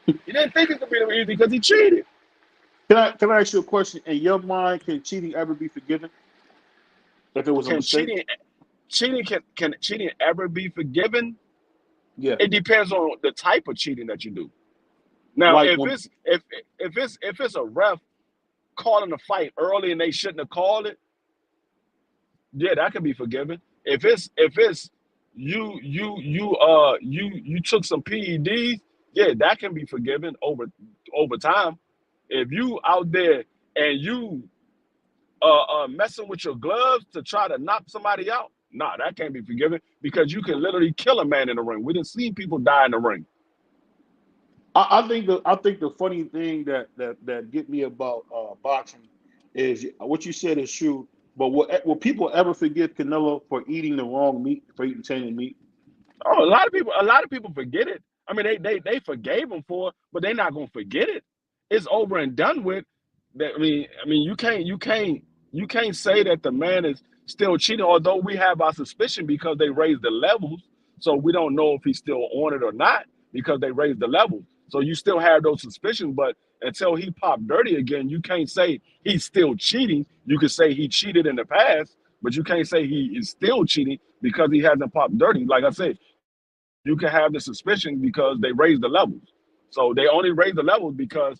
He didn't think he could beat him easily because he cheated. Can I ask you a question? In your mind, can cheating ever be forgiven if it was a Can mistake? cheating ever be forgiven? Yeah. It depends on the type of cheating that you do. Now, Like if when. it's if it's a ref calling a fight early and they shouldn't have called it, yeah, that can be forgiven. If it's you took some PEDs, yeah, that can be forgiven over time. If you out there and you messing with your gloves to try to knock somebody out, nah, that can't be forgiven, because you can literally kill a man in the ring. We didn't see people die in the ring. I think the funny thing that get me about boxing is what you said is true. But will people ever forgive Canelo for eating the wrong meat, for eating tainted meat? Oh, a lot of people forget it. I mean, they forgave him for it, but they're not gonna forget it. It's over and done with. I mean, you can't say that the man is still cheating, although we have our suspicion because they raised the levels. So we don't know if he's still on it or not, because they raised the levels. So you still have those suspicions, but until he popped dirty again, you can't say he's still cheating. You could say he cheated in the past, but you can't say he is still cheating because he hasn't popped dirty. Like I said, you can have the suspicion because they raised the levels. So they only raised the levels because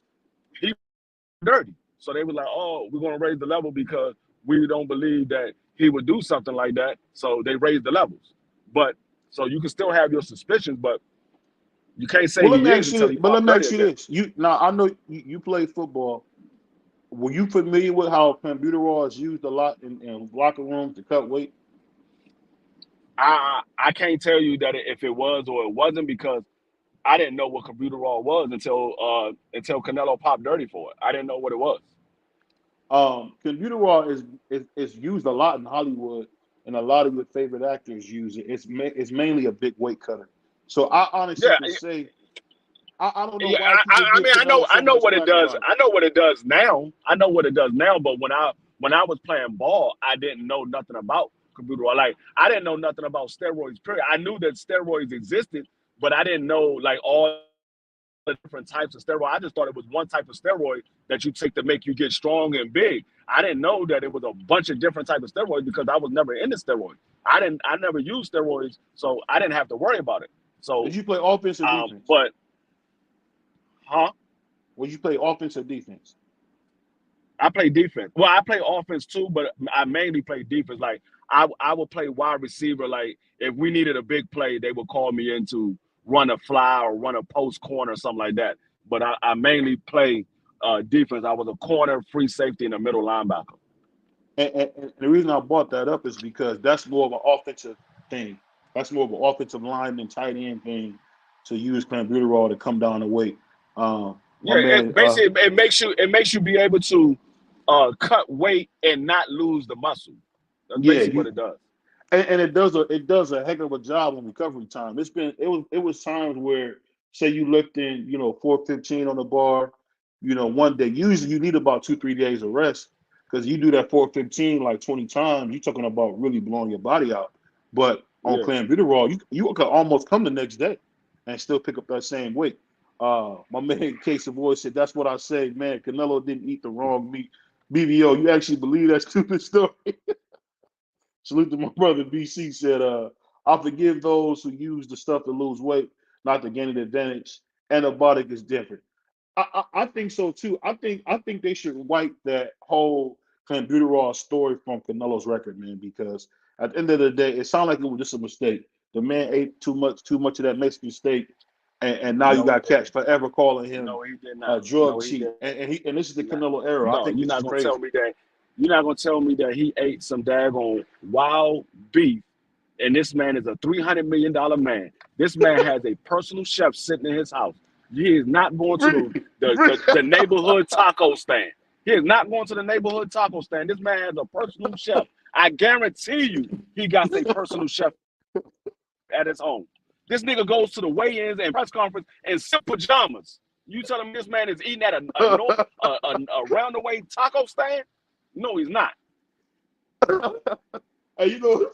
he dirty. So they were like, oh, we're going to raise the level because we don't believe that he would do something like that. So they raised the levels. But so you can still have your suspicions, but you can't say Well, let me he is ask you until this. he But let popped me dirty ask you again. this. You now I know you play football. Were you familiar with how clenbuterol is used a lot in locker rooms to cut weight? I can't tell you that if it was or it wasn't, because I didn't know what computer raw was until Canelo popped dirty for it. I didn't know what it was. Clenbuterol is used a lot in Hollywood, and a lot of your favorite actors use it. It's mainly a big weight cutter. So I honestly Yeah, can say I don't know yeah, why I, people I give mean, I know, Canelo I so know much what it flack does. about it. I know what it does now. I know what it does now. But when I was playing ball, I didn't know nothing about computer. Like, I didn't know nothing about steroids. Period. I knew that steroids existed, but I didn't know like all the different types of steroid. I just thought it was one type of steroid that you take to make you get strong and big. I didn't know that it was a bunch of different types of steroids because I was never into steroids. I never used steroids, so I didn't have to worry about it. So, Did you play offense or defense? but huh? Would you play offense or defense? I play defense. Well, I play offense too, but I mainly play defense. Like, I would play wide receiver. Like, if we needed a big play, they would call me in to run a fly or run a post corner or something like that. But I mainly play defense. I was a corner, free safety, and a middle linebacker. And the reason I brought that up is because that's more of an offensive thing. That's more of an offensive lineman, tight end thing to use clenbuterol to come down the weight. My Yeah, man, it basically it makes you be able to cut weight and not lose the muscle. That's yeah, basically what you it does. and it does a heck of a job on recovery time. It was times where say you lifting 415 on the bar, one day. Usually you need about 2-3 days of rest. Because you do that 415 like 20 times, you're talking about really blowing your body out. But on Yeah. clenbuterol, you could almost come the next day and still pick up that same weight. My man Case of Voice said, "That's what I say, man. Canelo didn't eat the wrong meat." BVO, you actually believe that stupid story? Salute to my brother BC said, "I forgive those who use the stuff to lose weight, not to gain an advantage. Antibiotic is different." I think so too. I think they should wipe that whole clenbuterol story from Canelo's record, man, because at the end of the day, it sounded like it was just a mistake. The man ate too much of that Mexican steak, and now you No, he got cats didn't. forever calling him No, he did a not. drug No, he cheat. didn't. And this is the No, Canelo era. I no, think you're this not is gonna tell crazy. me that. You're not gonna tell me that he ate some daggone wild beef, and this man is a $300 million man. This man has a personal chef sitting in his house. He is not going to Free, free. the neighborhood taco stand. He is not going to the neighborhood taco stand. This man has a personal chef. I guarantee you, he got a personal chef at his home. This nigga goes to the weigh-ins and press conference in silk pajamas. You telling me this man is eating at a round-the-way taco stand? No, he's not. Hey, you know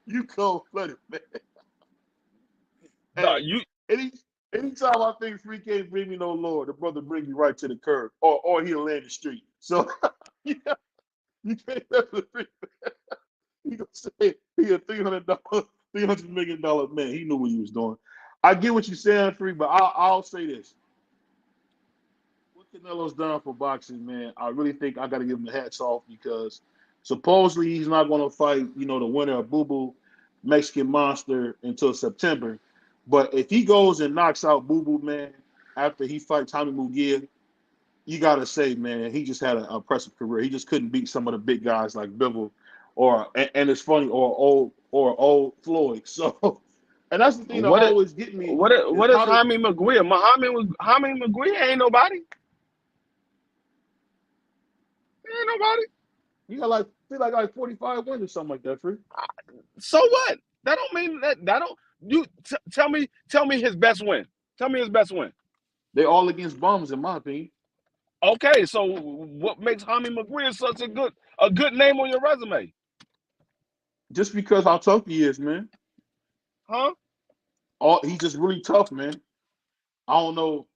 you cold blooded, man. No, Hey, any anytime I think Free can't bring me no Lord, the brother bring me right to the curb, or he'll land the street. So yeah, you can't mess with Free. He gonna say he a $300 man. He knew what he was doing. I get what you're saying, Free, but I'll say this: what Canelo's done for boxing, man, I really think I got to give him the hats off because supposedly he's not going to fight, the winner of Boo Boo Mexican Monster until September. But if he goes and knocks out Boo Boo, man, after he fights Tommy Mugia, you got to say, man, he just had an impressive career. He just couldn't beat some of the big guys like Bivol and it's funny, or old Floyd. So, and that's the thing that what it, always get me is what is how the Jaime McGuire? Jaime McGuire ain't nobody. Ain't nobody. you got like feel like 45 wins or something like that, Free. So what? That don't mean that don't you tell me his best win. Tell me his best win. They all against bums, in my opinion. Okay, so what makes Jaime McGuire such a good name on your resume? Just because how tough he is, man. Huh? He's just really tough, man. I don't know.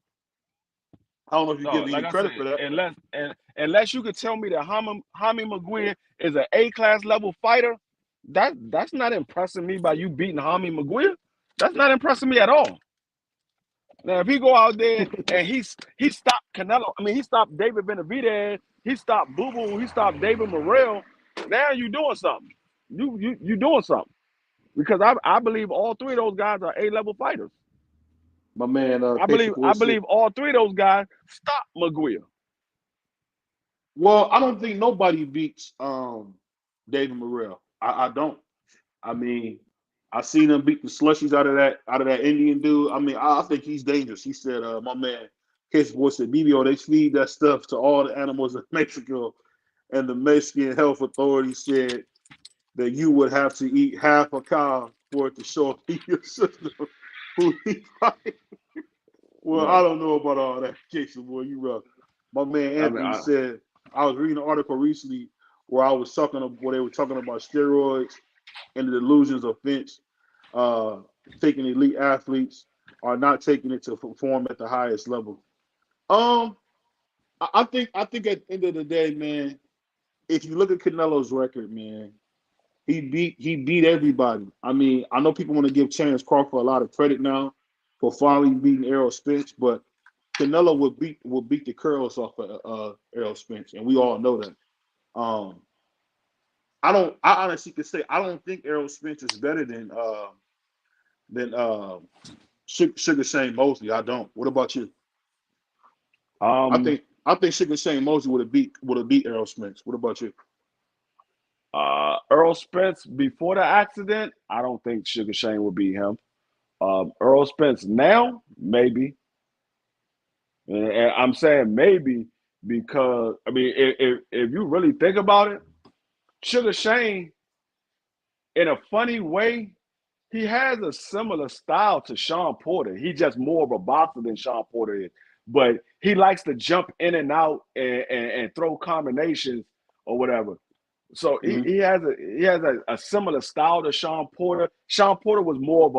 I don't know if you No, give me like any I credit said, for that. unless you could tell me that Jaime McGuire is an A-class level fighter, that's not impressing me by you beating Jaime McGuire. That's not impressing me at all. Now, if he go out there and he stopped Canelo, I mean, he stopped David Benavidez, he stopped Boo Boo, he stopped David Morrell. Now you doing something. You doing something because I believe all three of those guys are A-level fighters. My man, I Casey believe I Corsi. believe all three of those guys stopped McGuire. Well, I don't think nobody beats David Morrell. I don't. I mean, I seen him beat the slushies out of that Indian dude. I mean, I think he's dangerous. He said, my man, Casey Boy said, BVO, they feed that stuff to all the animals in Mexico. And the Mexican health authority said that you would have to eat half a cow for it to show up in your system. Who he fight. Well, I No, don't know about all that, Casey boy. You rough. My man I mean, Anthony said I was reading an article recently where they were talking about steroids and the delusions of Vince taking elite athletes are not taking it to perform at the highest level. Um, I think at the end of the day, man, if you look at Canelo's record, man, he beat everybody. I mean, I know people want to give Chance Crawford a lot of credit now for finally beating Errol Spence, but Canelo would beat the curls off of Errol Spence, and we all know that. Um, I honestly could say I don't think Errol Spence is better than Sugar Shane Mosley. I don't. What about you? I um, think I think Sugar Shane Mosley would have beat Errol Spence. What about you? Earl Spence before the accident, I don't think Sugar Shane would beat him. Earl Spence now, maybe, and I'm saying maybe because I mean, if you really think about it, Sugar Shane, in a funny way, he has a similar style to Sean Porter. He's just more of a boxer than Sean Porter is. but he likes to jump in and out and throw combinations or whatever. So he has a similar style to Sean Porter. Sean Porter was more of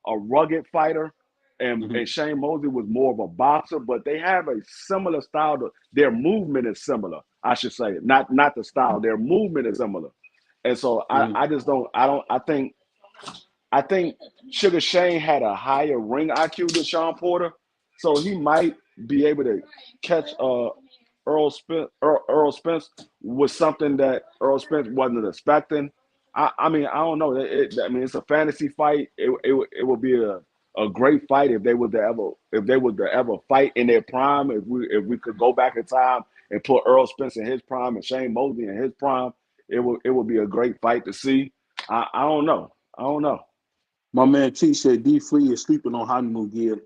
a rugged fighter, and Shane Mosley was more of a boxer, but they have a similar style. Their movement is similar, I should say. Not the style. Their movement is similar. And so I think Sugar Shane had a higher ring IQ than Sean Porter, so he might be able to catch Earl Spence was something that Earl Spence wasn't expecting. I mean, I don't know. I mean, it's a fantasy fight. It would be a great fight if they would ever fight in their prime. If we could go back in time and put Earl Spence in his prime and Shane Mosley in his prime, it would be a great fight to see. I don't know. My man T said D Free is sleeping on Jaime Munguia.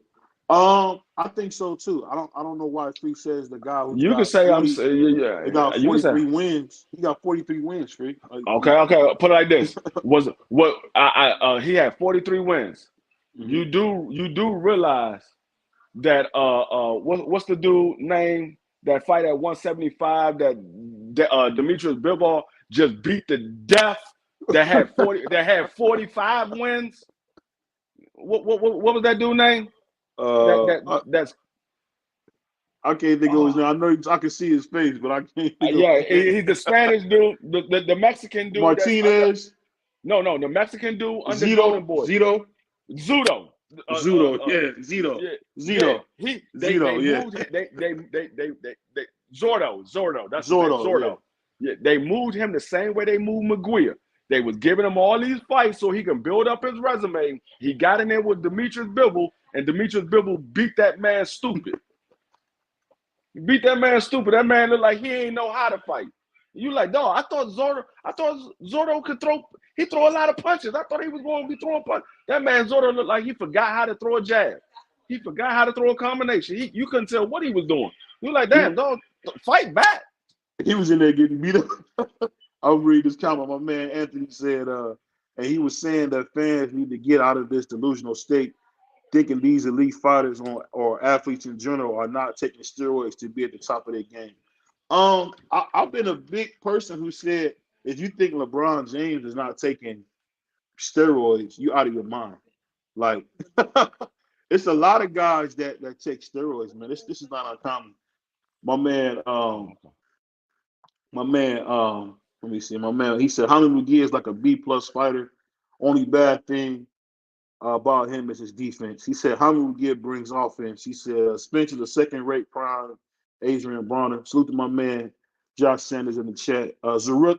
I think so too. I don't know why Free says the guy who's You can say 40, I'm yeah. he got You can say 43 wins. He got 43 wins, Free. okay. Put it like this: he had 43 wins. You do realize that what's the dude name that fight at 175 that Demetrius Bivol just beat to death that had 45 wins. What was that dude name? That's I can't think of his name. I know I can see his face, but I can't think of he's the Spanish dude, the Mexican dude. Martinez. No, the Mexican dude under Zito. Golden Boy. Zudo. Zito. Zito. They Zordo. That's Zordo. Yeah, they moved him the same way they moved Munguia. They was giving him all these fights so he can build up his resume. He got in there with Demetrius Bivol, and Demetrius Bivol beat that man stupid. That man looked like he ain't know how to fight. You like, dog, I thought Zordo could throw. He throw a lot of punches. I thought he was going to be throwing punches. That man Zordo looked like he forgot how to throw a jab. He forgot how to throw a combination. You couldn't tell what he was doing. You like, damn, dog, fight back. He was in there getting beat up. I'll read this comment. My man Anthony said, and he was saying that fans need to get out of this delusional state, thinking these elite fighters or athletes in general are not taking steroids to be at the top of their game. I've been a big person who said, if you think LeBron James is not taking steroids, you out of your mind. Like, it's a lot of guys that take steroids, man. This is not uncommon. My man, let me see. My man, he said Jaime Munguia is like a B+ fighter. Only bad thing about him is his defense. He said Jaime Munguia brings offense. He said Spence is a second-rate prime Adrian Bronner. Salute to my man Josh Sanders in the chat. Zerdo.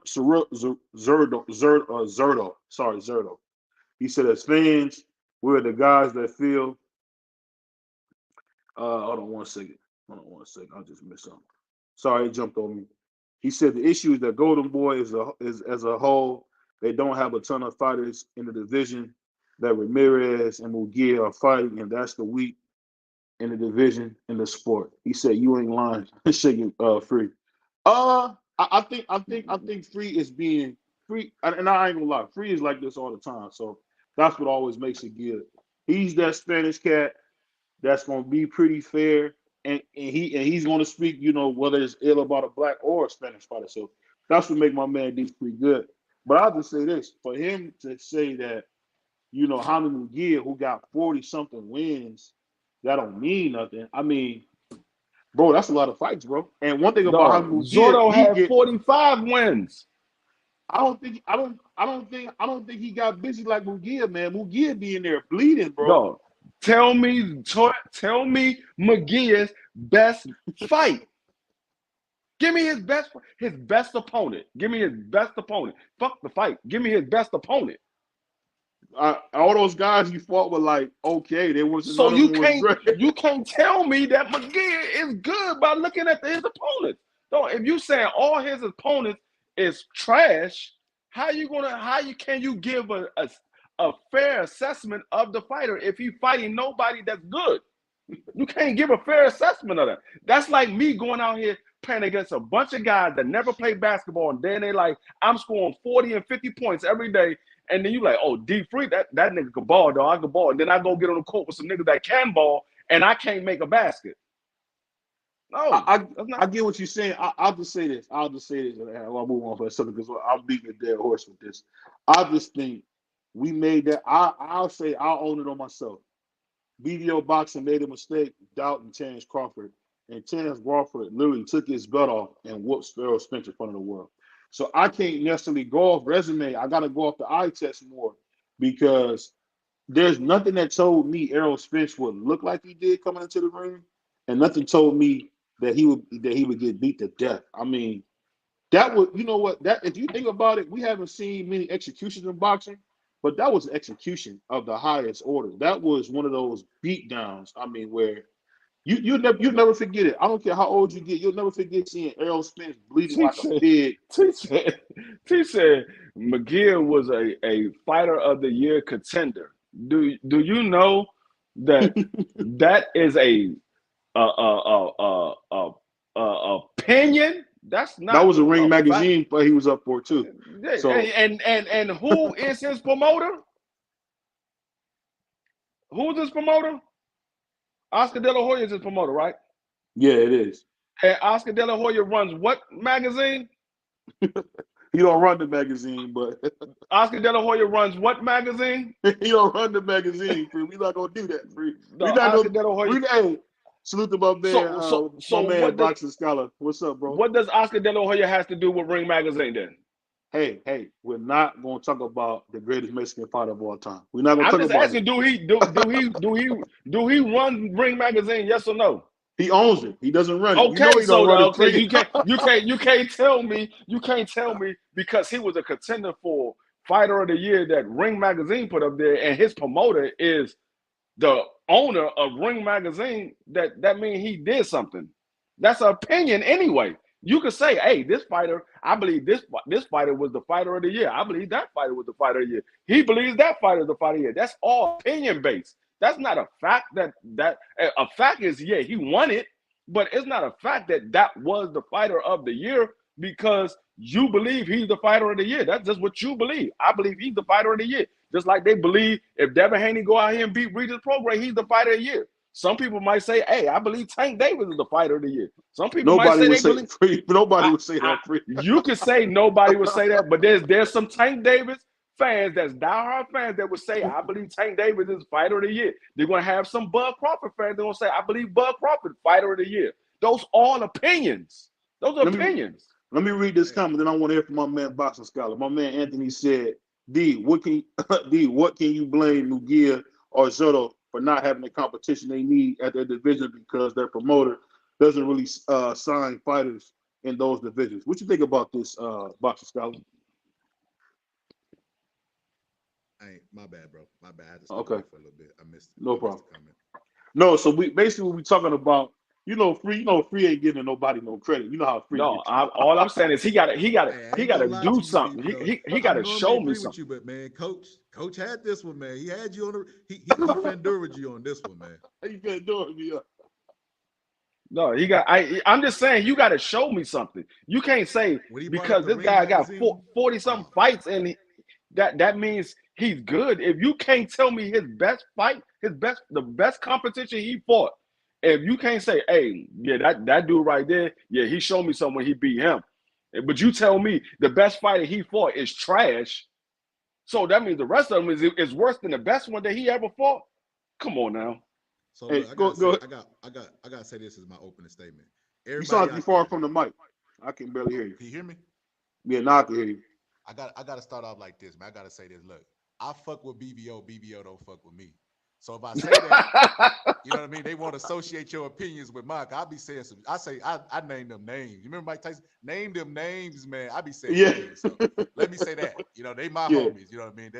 He said as fans, we're the guys that feel. Hold on one second. I just missed something. Sorry, it jumped on me. He said the issue is that Golden Boy is as a whole, they don't have a ton of fighters in the division that Ramirez and Munguia are fighting, and that's the weak in the division in the sport. He said you ain't lying. Shaking Free. I think Free is being Free, and I ain't gonna lie. Free is like this all the time, so that's what always makes it good. He's that Spanish cat that's gonna be pretty fair. And he's going to speak, whether it's ill about a black or a Spanish fighter. So that's what make my man D pretty good. But I'll just say this. For him to say that, Jaime Munguia, who got 40-something wins, that don't mean nothing. I mean, bro, that's a lot of fights, bro. And one thing about Jaime Munguia, Zordo had 45 wins. I don't think he got busy like Munguia, man. Munguia be in there bleeding, bro. Dog. Tell me Munguia's best fight. Give me his best opponent. Give me his best opponent. Fuck the fight. Give me his best opponent. All those guys you fought were like, okay, there was. So you can't tell me that Munguia is good by looking at his opponents. So if you saying all his opponents is trash, can you give a fair assessment of the fighter if he's fighting nobody that's good? You can't give a fair assessment of that. That's like me going out here playing against a bunch of guys that never played basketball, and then they like, I'm scoring 40 and 50 points every day, and then you like, oh, D Free, that nigga can ball, dog. I can ball. And then I go get on the court with some niggas that can ball, and I can't make a basket. No, I, I, that's not. I get what you're saying. I'll just say this. I'll just say this, and I'll move on for a second because I'm beating a dead horse with this. I just think we made that. I'll say I'll own it on myself. BVO boxing made a mistake, doubting Terrence Crawford, and Terrence Crawford literally took his butt off and whooped Errol Spence in front of the world. So I can't necessarily go off resume. I got to go off the eye test more because there's nothing that told me Errol Spence would look like he did coming into the ring, and nothing told me that he would get beat to death. I mean, that would, you know what, that if you think about it, we haven't seen many executions in boxing, but that was an execution of the highest order. That was one of those beat downs. I mean, where you never forget it. I don't care how old you get, you'll never forget seeing Errol Spence bleeding T like a said, pig. T said McGill was a fighter of the year contender. Do you know that that is a opinion? That's That not was a Ring a fact. magazine, but he was up for it too. So And who is his promoter? Who's his promoter? Oscar De La Hoya is his promoter, right? yeah, it is. And Oscar De La Hoya runs what magazine? He don't run the magazine, but Oscar De La Hoya runs what magazine? he don't run the magazine. Free. We not gonna do that. Free. The We not Oscar gonna. De La Hoya. We hey, salute to my man, What does Boxing Scholar. What's up, bro? Oscar De La Hoya has to do with Ring Magazine then? Hey, we're not gonna talk about the greatest Mexican fighter of all time. We're not gonna I'm talk just about him. asking, do he run Ring Magazine? Yes or no? He owns it. He doesn't run it. You know Okay, he don't so run it okay, free. you can't tell me because he was a contender for Fighter of the Year that Ring Magazine put up there, and his promoter is the owner of Ring Magazine. That means he did something. That's an opinion anyway. You could say, "Hey, this fighter, I believe this fighter was the fighter of the year. I believe that fighter was the fighter of the year. He believes that fighter is the fighter of the year." That's all opinion based. That's not a fact. That a fact is, yeah, he won it, but it's not a fact that that was the fighter of the year because you believe he's the fighter of the year. That's just what you believe. I believe he's the fighter of the year. Just like they believe if Devin Haney go out here and beat Regis Prograis, he's the fighter of the year. Some people might say, "Hey, I believe Tank Davis is the fighter of the year." Some people might Nobody say would they say believe. free. Nobody I, would say I, that free. you could say nobody would say that, but there's some Tank Davis fans that's diehard fans that would say, "I believe Tank Davis is fighter of the year." They're gonna have some Bud Crawford fans that gonna say, "I believe Bud Crawford fighter of the year." Those all opinions. Those are Let me opinions. let me read this comment. Then I want to hear from my man, Boxing Scholar. My man Anthony said, "D, what can D, what can you blame Mugia or Zotto for not having the competition they need at their division because their promoter doesn't really sign fighters in those divisions?" What you think about this, Boxing Scholar? My bad, bro. My bad. I had to step Okay, away for a little bit. I missed it. no I missed problem. the comment. No, so we basically what we talking about. Free ain't giving nobody no credit. You know how free No, gets. all I'm saying is Hey, I he ain't got gonna to lie do to you, something. BVO. He I got to normally show me agree with something. you, but man, Coach had this one, man. He had you on the he fended with you on this one, man. How you been doing me up? No, he got. I'm just saying you got to show me something. You can't say When he brought up because the this Ring guy got magazine, 40 something fights and that means he's good. If you can't tell me his best fight, the best competition he fought, if you can't say, "Hey, yeah, that dude right there, yeah, he showed me something when he beat him," but you tell me the best fighter he fought is trash, so that means the rest of them is worse than the best one that he ever fought. Come on now. so Hey, look, I go gotta go say, ahead. I gotta say this is my opening statement. You sound Everybody like you out far there, from the mic. I can barely hear you. can you hear me? Yeah, now I can hear you. I gotta start off like this, man. I gotta say this. Look, I fuck with BVO. BVO don't fuck with me. So if I say that, you know what I mean? They want to associate your opinions with mine. I'll be saying some. I name them names. You remember Mike Tyson? Name them names, man. I be saying Yeah, names. So let me say that. You know, they my yeah. homies. You know what I mean?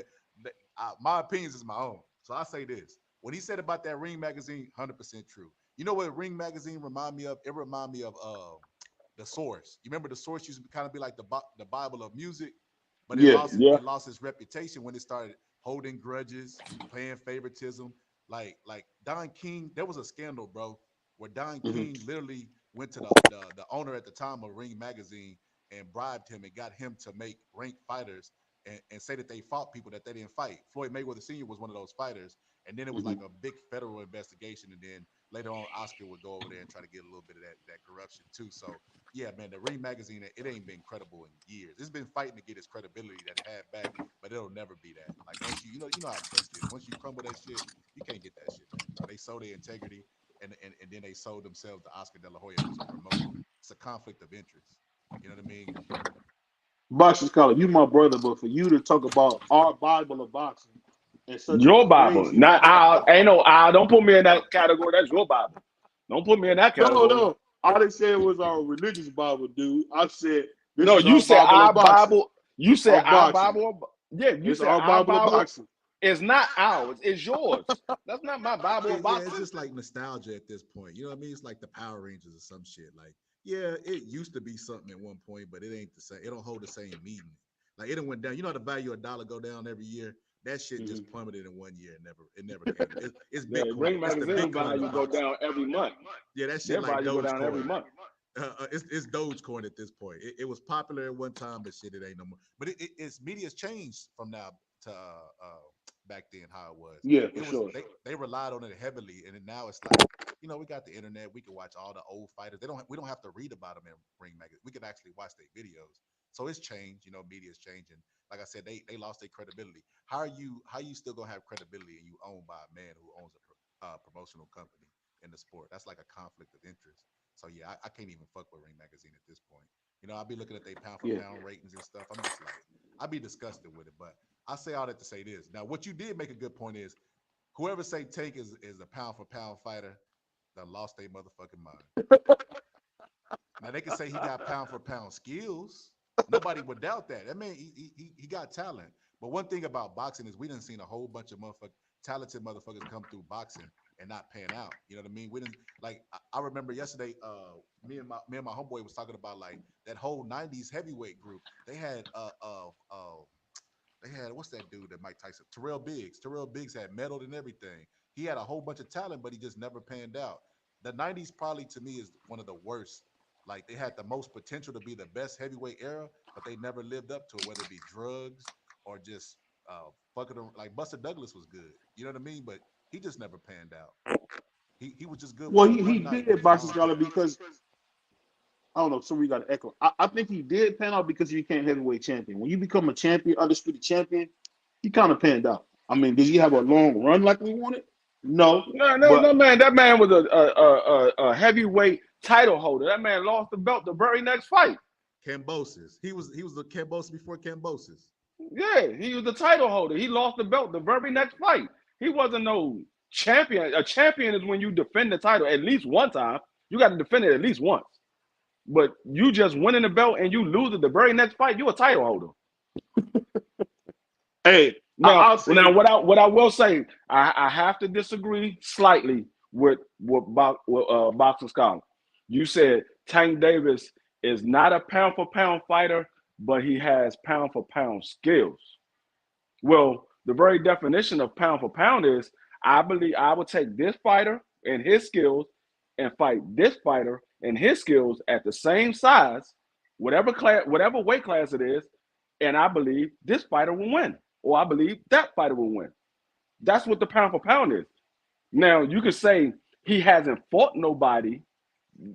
My opinions is my own. So I say this. What he said about that Ring magazine, 100% true. You know what Ring magazine remind me of? It remind me of the Source. You remember the Source used to kind of be like the Bible of music, but Yeah, Yeah. it lost its reputation when it started holding grudges, playing favoritism. Like Don King, there was a scandal, bro, where Don hmm King literally went to the owner at the time of Ring magazine and bribed him and got him to make ranked fighters and say that they fought people that they didn't fight. Floyd Mayweather Sr. was one of those fighters, and then it was hmm like a big federal investigation, and then later on Oscar would go over there and try to get a little bit of that corruption too. So yeah, man, the Ring magazine, it ain't been credible in years. It's been fighting to get its credibility that it had back, but it'll never be that. Like once you know how trust is. Once you crumble that shit, you can't get that shit back, bro. They sold their integrity, and then they sold themselves to Oscar De La Hoya, who's a promoter. It's a conflict of interest. You know what I mean? Boxing scholar, you my brother, but for you to talk about our Bible of boxing in such a Your Bible, crazy not I. Ain't no I. Don't put me in that category. That's your Bible. Don't put me in that no, category. no. I didn't say it was our religious Bible, dude. I said this No, is you our said Bible our of boxing. Bible. You said Of our boxing. Bible. Yeah, you It's said our our Bible of Bible boxing. is not ours. It's yours. That's not my Bible of Yeah, it's boxing. just like nostalgia at this point. You know what I mean? It's like the Power Rangers or some shit. Like, yeah, it used to be something at one point, but it ain't the same. It don't hold the same meaning. Like it went down. You know how the value of a dollar go down every year? That shit just Mhm. plummeted in one year. It never came. It's The Bitcoin. Ring It's the magazine Bitcoin value of go boxing. down every month. Yeah, that shit Their like value go down every Dogecoin. month. It's Dogecoin at this point. It was popular at one time, but shit, it ain't no more. But it's media's changed from now to back then how it was. Yeah, for It was sure. they relied on it heavily, and then now it's like we got the internet. We can watch all the old fighters. We don't have to read about them in Ring Magazine. We can actually watch their videos. So it's changed. Media's changing. Like I said, they lost their credibility. How you still gonna have credibility and you owned by a man who owns a promotional company in the sport? That's like a conflict of interest. So yeah, I can't even fuck with Ring Magazine at this point. I'll be looking at their pound for Yeah. pound ratings and stuff. I'm just like, I'd be disgusted with it. But I say all that to say this. Now, what you did make a good point is whoever say Tank is a pound for pound fighter, that lost their motherfucking mind. Now they can say he got pound for pound skills. Nobody would doubt that. I mean, he got talent. But one thing about boxing is we done seen a whole bunch of talented motherfuckers come through boxing and not pan out. You know what I mean? We didn't like. I remember yesterday. Me and my homeboy was talking about like that whole '90s heavyweight group. They had what's that dude that Mike Tyson? Terrell Biggs. Terrell Biggs had medaled and everything. He had a whole bunch of talent, but he just never panned out. The '90s probably to me is one of the worst. Like they had the most potential to be the best heavyweight era, but they never lived up to it, whether it be drugs or just fucking them. Like Buster Douglas was good, you know what I mean? But he just never panned out. He was just good Well, for he one night did and boxing gone. scholar because I don't know. Some we got to echo. I think he did pan out because you became heavyweight champion. When you become a champion, undisputed champion, he kind of panned out. I mean, did he have a long run like we wanted? No, No, no, but no, man. That man was a heavyweight title holder. That man lost the belt the very next fight. Cambosis. He was the Cambosis before Cambosis. Yeah, he was the title holder. He lost the belt the very next fight. He wasn't no champion. A champion is when you defend the title at least one time. You got to defend it at least once. But you just winning the belt and you lose it the very next fight, you a title holder. hey, Now, I'll say now what I will say, I have to disagree slightly with Boxing Scholar. You said Tank Davis is not a pound for pound fighter, but he has pound for pound skills. Well, the very definition of pound for pound is I believe I would take this fighter and his skills and fight this fighter and his skills at the same size, whatever weight class it is, and I believe this fighter will win, or I believe that fighter will win. That's what the pound for pound is. Now you could say he hasn't fought nobody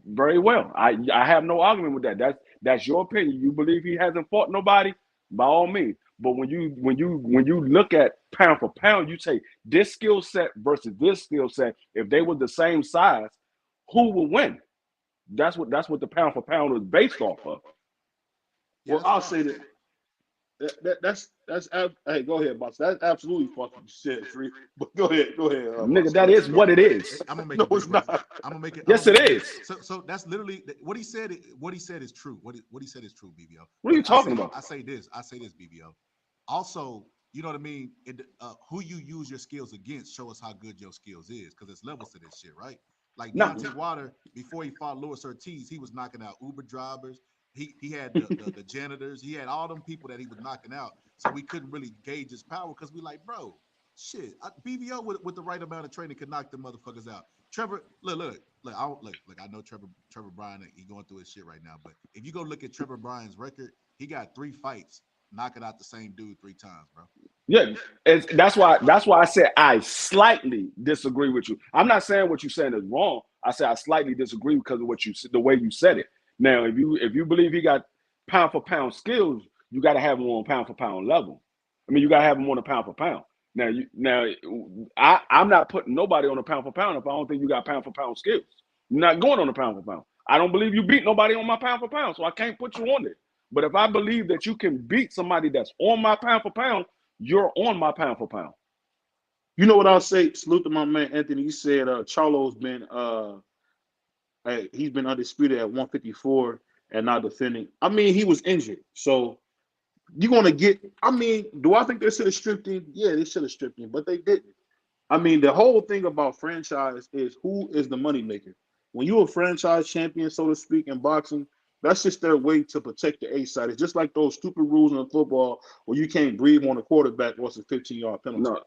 very well. I have no argument with that. That's your opinion. You believe he hasn't fought nobody, by all means. But when you look at pound for pound, you say this skill set versus this skill set. If they were the same size, who will win? That's what the pound for pound is based off of. Yeah, well, that's I'll fine. say that. Hey, go ahead, boss. That's absolutely fucking shit, free. But go ahead, Nigga, boss. that is what it is. I'm gonna make No, it it's this way. not. I'm gonna make it. I'm Yes, gonna it make it is. this. So that's literally what he said. What he said is true. What he said is true. BBO. What are But you talking about? I say this. BBO. Also, you know what I mean. Who you use your skills against show us how good your skills is, because it's levels to this shit, right? Like No, Deontay Wilder, before he fought Luis Ortiz, he was knocking out Uber drivers. He had the janitors. He had all them people that he was knocking out. So we couldn't really gauge his power because we like, bro, shit. BVO with the right amount of training could knock them motherfuckers out. Trevor, look. I don't look. I know Trevor Bryan. He going through his shit right now. But if you go look at Trevor Bryan's record, he got 3 fights knocking out the same dude 3 times, bro. Yeah, that's why I said I slightly disagree with you. I'm not saying what you're saying is wrong. I said I slightly disagree because of the way you said it. Now, if you believe he got pound for pound skills, you got to have him on pound for pound level. I mean, you got to have him on a pound for pound. I'm not putting nobody on a pound for pound if I don't think you got pound for pound skills. You're not going on a pound for pound. I don't believe you beat nobody on my pound for pound, so I can't put you on it. But if I believe that you can beat somebody that's on my pound for pound, you're on my pound for pound. You know what I'll say? Salute to my man Anthony. He said Charlo's been he's been undisputed at 154 and not defending. I mean, he was injured, so you're gonna get. I mean, do I think they should have stripped him? Yeah, they should have stripped him, but they didn't. I mean, the whole thing about franchise is who is the moneymaker. When you're a franchise champion, so to speak, in boxing, that's just their way to protect the A side. It's just like those stupid rules in football where you can't breathe on a quarterback or it's a 15-yard penalty. No,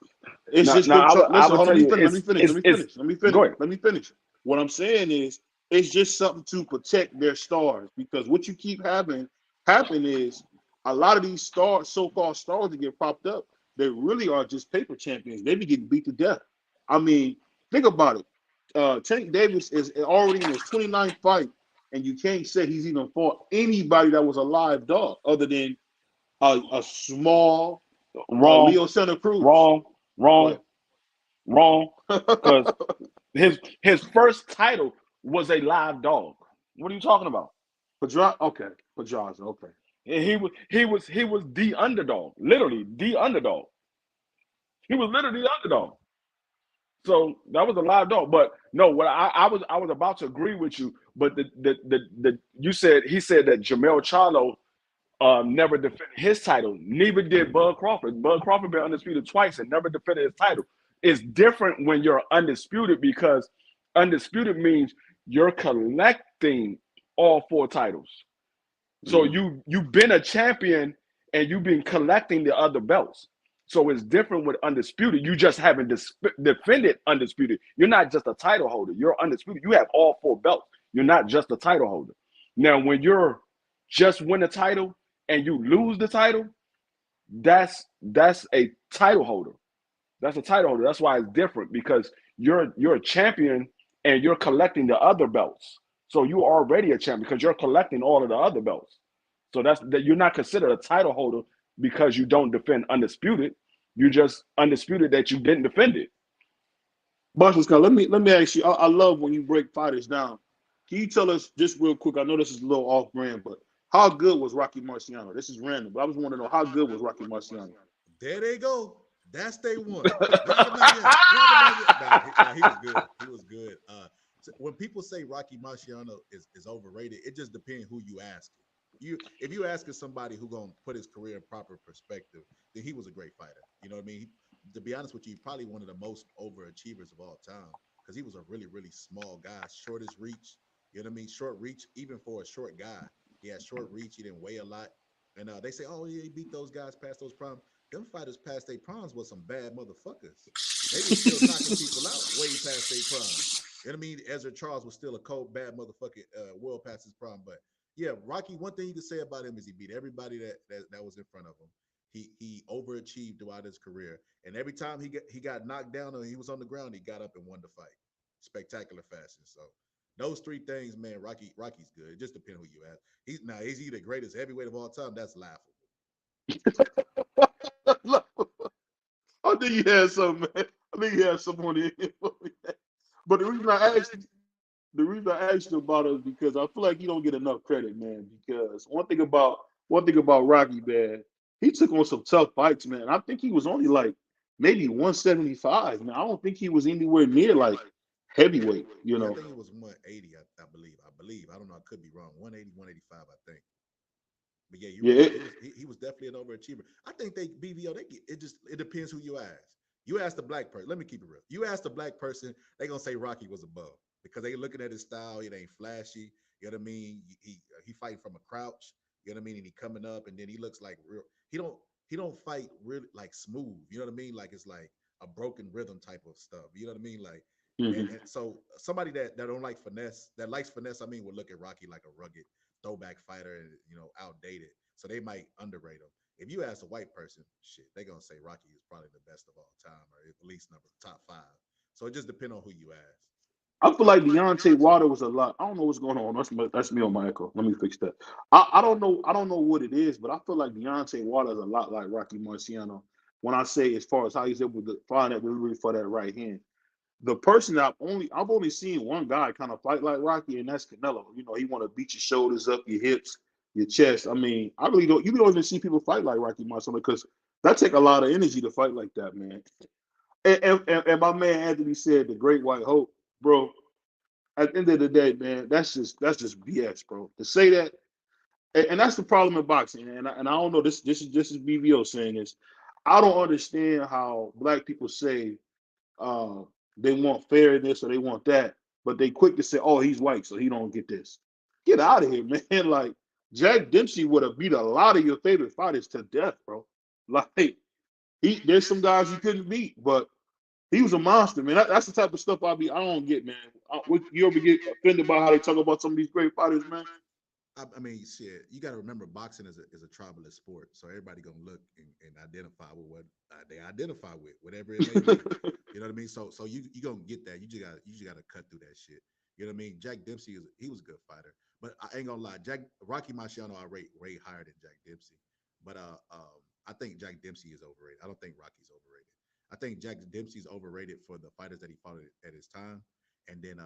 It's no, just no. them. I Listen, will hold on. tell Let me you, finish. Let me finish. Let me it's. finish. Let me finish. Go ahead. Let me finish. What I'm saying is, it's just something to protect their stars because what you keep having happen is a lot of these stars, so-called stars that get popped up, they really are just paper champions. They be getting beat to death. I mean, think about it. Tank Davis is already in his 29th fight, and you can't say he's even fought anybody that was a live dog other than a small Wrong, Leo Santa Cruz. wrong, Go wrong, ahead. wrong. Because his first title was a live dog. What are you talking about? Okay, Pedraza, okay. And he was the underdog, literally the underdog. He was literally the underdog. So that was a live dog. But no, what I was about to agree with you, but the you said he said that Jamel Charlo never defended his title. Neither did Bud Crawford. Bud Crawford been undisputed twice and never defended his title. It's different when you're undisputed because undisputed means you're collecting all four titles. So Mm. you've been a champion and you've been collecting the other belts. So it's different with undisputed. You just haven't defended undisputed. You're not just a title holder. You're undisputed. You have all four belts. You're not just a title holder. Now, when you're just win a title and you lose the title, that's a title holder. That's a title holder. That's why it's different because you're a champion and you're collecting the other belts. So you're already a champion because you're collecting all of the other belts. So that's that you're not considered a title holder because you don't defend undisputed. You just undisputed that you didn't defend it. Marshall Scott, let me ask you. I love when you break fighters down. Can you tell us just real quick? I know this is a little off brand, but how good was Rocky Marciano? This is random, but I just want to know how good was Rocky Marciano? There they go. That's day one. Rocky Marciano. Rocky Marciano. Nah, he was good. He was good. So when people say Rocky Marciano is overrated, it just depends who you ask. If you asking somebody who gonna put his career in proper perspective, then he was a great fighter. You know what I mean? To be honest with you, probably one of the most overachievers of all time because he was a really, really small guy, shortest reach. You know what I mean? Short reach, even for a short guy. He had short reach. He didn't weigh a lot. And they say, oh, yeah, he beat those guys past those problems. Them fighters past their primes was some bad motherfuckers. They was still knocking people out way past their prime. You know what I mean? Ezra Charles was still a cold, bad motherfucker world past his prime. But yeah, Rocky, one thing you can say about him is he beat everybody that was in front of him. He overachieved throughout his career. And every time he got knocked down or he was on the ground, he got up and won the fight. Spectacular fashion. So those three things, man, Rocky's good. It just depends who you ask. He's either greatest heavyweight of all time. That's laughable. I think you had some, man. I think you had some on the But the reason I asked you about it is because I feel like you don't get enough credit, man. Because one thing about Rocky, man, he took on some tough fights, man. I think he was only like maybe 175, man. I don't think he was anywhere near like heavyweight, you Yeah, I know. think it was 180, I believe. I believe. I don't know. I could be wrong. 180, 185, I think. But yeah, you're Yeah, right. He was definitely an overachiever. I think they BVO, it depends who you ask. You ask the black person, let me keep it real. You ask the black person, they gonna say Rocky was above because they looking at his style, it ain't flashy. You know what I mean? He fighting from a crouch, you know what I mean? And he coming up and then he looks like real. He don't fight really like smooth, you know what I mean? Like it's like a broken rhythm type of stuff. You know what I mean? Like hmm and so somebody that don't like finesse, that likes finesse, I mean, would look at Rocky like a rugged throwback fighter, outdated. So they might underrate him. If you ask a white person, shit, they're gonna say Rocky is probably the best of all time, or at least number top five. So it just depends on who you ask. I feel like Deontay Wilder was a lot. I don't know what's going on. That's me on my echo. Let me fix that. I don't know. I don't know what it is, but I feel like Deontay Wilder is a lot like Rocky Marciano. When I say as far as how he's able to find that delivery for that right hand, the person that I've only seen one guy kind of fight like Rocky, and that's Canelo. You know, he want to beat your shoulders up, your hips, your chest. I mean, I really don't. You don't even see people fight like Rocky Marciano because that take a lot of energy to fight like that, man. And my man Anthony said the Great White Hope, bro. At the end of the day, man, that's just BS, bro. To say that, and that's the problem in boxing. And I don't know. This is BVO saying this. I don't understand how black people say uh, they want fairness or they want that, but they quick to say, "Oh, he's white, so he don't get this." Get out of here, man! Like Jack Dempsey would have beat a lot of your favorite fighters to death, bro. Like there's some guys you couldn't beat, but he was a monster, man. That's the type of stuff I don't get, man. You ever get offended by how they talk about some of these great fighters, man? I mean, shit. You got to remember, boxing is a tribalist sport, so everybody gonna look and identify with what they identify with, whatever it may be. You know what I mean? So you gonna get that. You just gotta cut through that shit. You know what I mean? Jack Dempsey he was a good fighter, but I ain't gonna lie. Rocky Marciano I rate way higher than Jack Dempsey, but I think Jack Dempsey is overrated. I don't think Rocky's overrated. I think Jack Dempsey's overrated for the fighters that he fought at his time, and then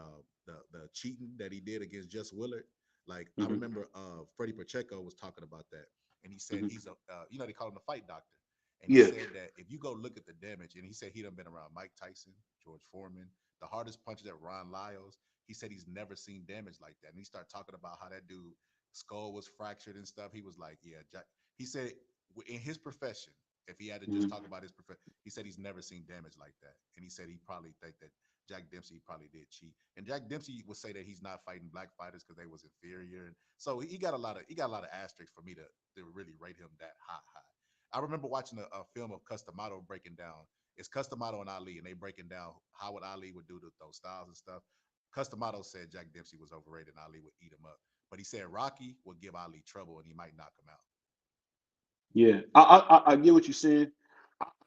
the cheating that he did against Just Willard. Like I Hmm. remember Freddie Pacheco was talking about that, and he said Hmm. he's a they call him the fight doctor, and he Yeah. said that if you go look at the damage, and he said he done been around Mike Tyson, George Foreman, the hardest punches at Ron Lyles. He said he's never seen damage like that, and he started talking about how that dude skull was fractured and stuff. He was like, yeah, Jack. He said in his profession, if he had to just Hmm. talk about his profession, he said he's never seen damage like that, and he said he probably think that Jack Dempsey probably did cheat. And Jack Dempsey would say that he's not fighting black fighters because they was inferior. And so he got a lot of asterisks for me to really rate him that high. I remember watching a film of Customato breaking down. It's Customato and Ali, and they breaking down how would Ali would do those styles and stuff. Customato said Jack Dempsey was overrated and Ali would eat him up. But he said Rocky would give Ali trouble and he might knock him out. Yeah. I get what you're saying.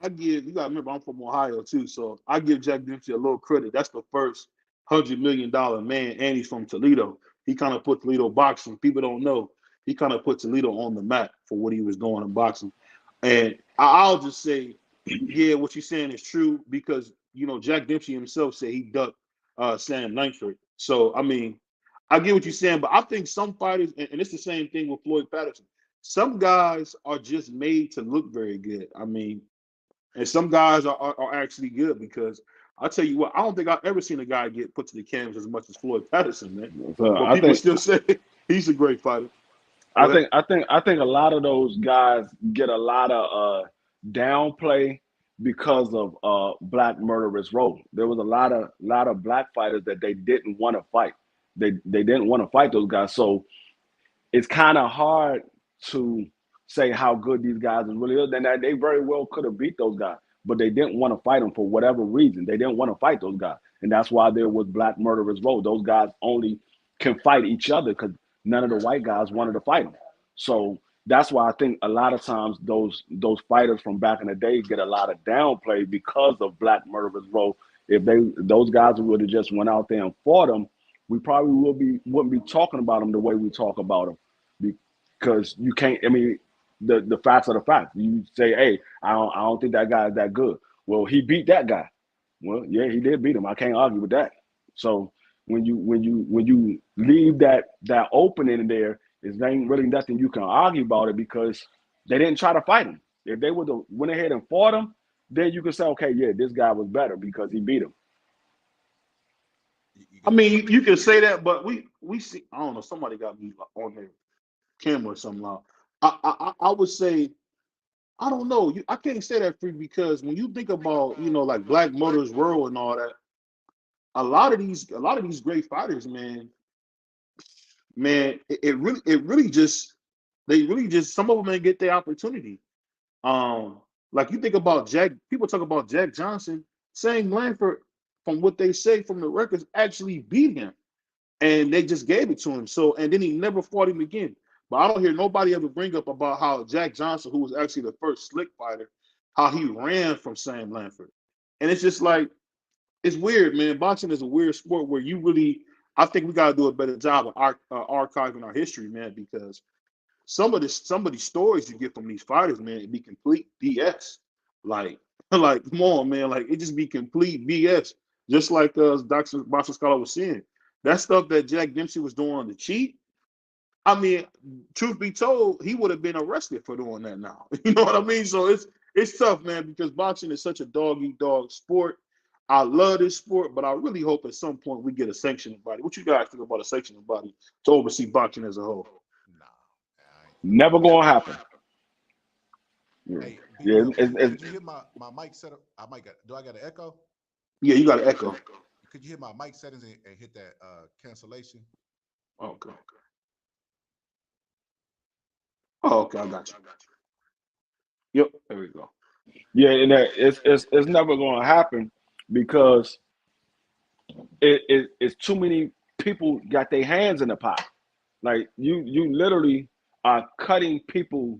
I give you gotta remember I'm from Ohio too, so I give Jack Dempsey a little credit. That's the first $100 million man, and he's from Toledo. He kind of put Toledo boxing. People don't know he kind of put Toledo on the map for what he was doing in boxing. And I'll just say, yeah, what you're saying is true because Jack Dempsey himself said he ducked Sam Langford. So I mean, I get what you're saying, but I think some fighters, and it's the same thing with Floyd Patterson. Some guys are just made to look very good. I mean, and some guys are actually good because I tell you what, I don't think I've ever seen a guy get put to the canvas as much as Floyd Patterson, man. So But I people think still say he's a great fighter. I Go ahead. think I think I think a lot of those guys get a lot of downplay because of black murderous role. There was a lot of black fighters that they didn't want to fight. They didn't want to fight those guys. So it's kind of hard to say how good these guys really are. Then they very well could have beat those guys, but they didn't want to fight them for whatever reason. They didn't want to fight those guys, and that's why there was black murderers row. Those guys only can fight each other because none of the white guys wanted to fight them. So that's why I think a lot of times those fighters from back in the day get a lot of downplay because of black murderers row. If those guys would have just went out there and fought them, we probably wouldn't be talking about them the way we talk about them because you can't. I mean, the facts are the facts. You say, hey, I don't think that guy is that good. Well, he beat that guy. Well, yeah, he did beat him. I can't argue with that. So when you leave that opening in there, there ain't really nothing you can argue about it because they didn't try to fight him. If they would have went ahead and fought him, then you could say, okay, yeah, this guy was better because he beat him. You I got to mean, you can say that, but we see. I don't know. Somebody got me on their camera or something. I would say I don't know. I can't say that free because when you think about like Black Motors World and all that, a lot of these great fighters, man, it really just they really just some of them ain't get their opportunity. Um, like you think about Jack, people talk about Jack Johnson, saying Lanford, from what they say from the records, actually beat him, and they just gave it to him. So and then he never fought him again. But I don't hear nobody ever bring up about how Jack Johnson, who was actually the first slick fighter, how he ran from Sam Lanford. And it's just like, it's weird, man. Boxing is a weird sport where you really, I think we got to do a better job of archiving our history, man, because some of these stories you get from these fighters, man, it be complete BS. Like, like, come on, man. Like, it just be complete BS. Just like Dr. Boxing Scholar was saying. That stuff that Jack Dempsey was doing on the cheat, I mean, truth be told, he would have been arrested for doing that now. You know what I mean? So it's tough, man, because boxing is such a dog eat dog sport. I love this sport, but I really hope at some point we get a sanctioning body. What you guys think about a sanctioning body to oversee boxing as a whole? Nah, Never gonna happen. Yeah, hey, yeah. BBL, could you hear my mic setup? Do I got an echo? Yeah, you got an echo. Could you hear my mic settings and hit that cancellation? Okay. Oh, okay, I got you. Yep, there we go. Yeah, and it's never gonna happen because it's too many people got their hands in the pot. Like you literally are cutting people.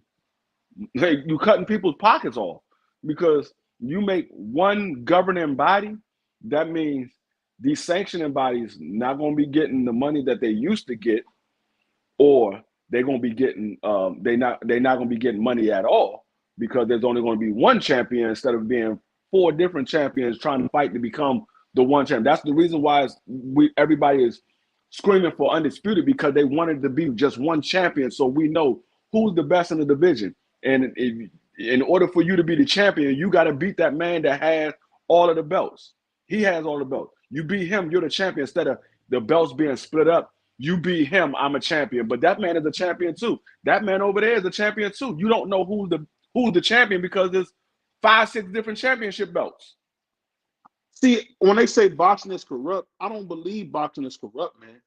Like, you cutting people's pockets off because you make one governing body. That means these sanctioning bodies not going to be getting the money that they used to get, or they're going to be getting they're not going to be getting money at all because there's only going to be one champion instead of being four different champions trying to fight to become the one champion. That's the reason why everybody is screaming for undisputed, because they wanted to be just one champion, so we know who's the best in the division. And in order for you to be the champion, you got to beat that man that has all of the belts. He has all the belts. You beat him, you're the champion. Instead of the belts being split up, you beat him, I'm a champion. But that man is a champion too. That man over there is a champion too. You don't know who's the champion because there's 5-6 different championship belts. See, when they say boxing is corrupt, I don't believe boxing is corrupt, man.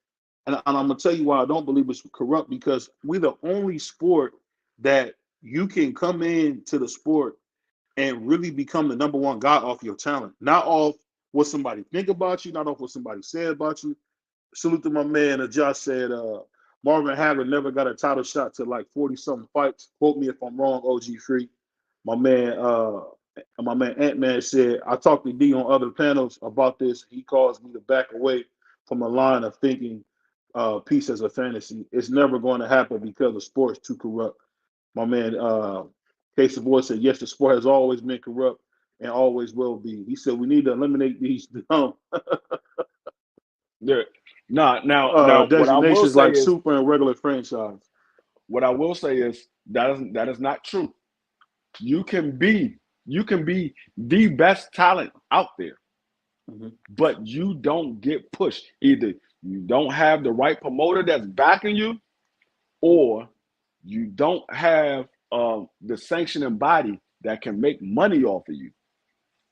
And I'm gonna tell you why I don't believe it's corrupt, because we're the only sport that you can come into the sport and really become the number one guy off your talent, not off what somebody think about you, not off what somebody said about you. Salute to my man. Josh said Marvin Hagler never got a title shot to like 40-something fights. Quote me if I'm wrong, OG Free. My man, Ant-Man said, I talked to D on other panels about this. He caused me to back away from a line of thinking peace as a fantasy. It's never going to happen because the sport's too corrupt. My man, Case of Boy said, yes, the sport has always been corrupt and always will be. He said, we need to eliminate these Yeah. Now, what I will designations say like is, super and regular franchise. that is not true. You can be the best talent out there, but you don't get pushed. Either you don't have the right promoter that's backing you, or you don't have the sanctioning body that can make money off of you.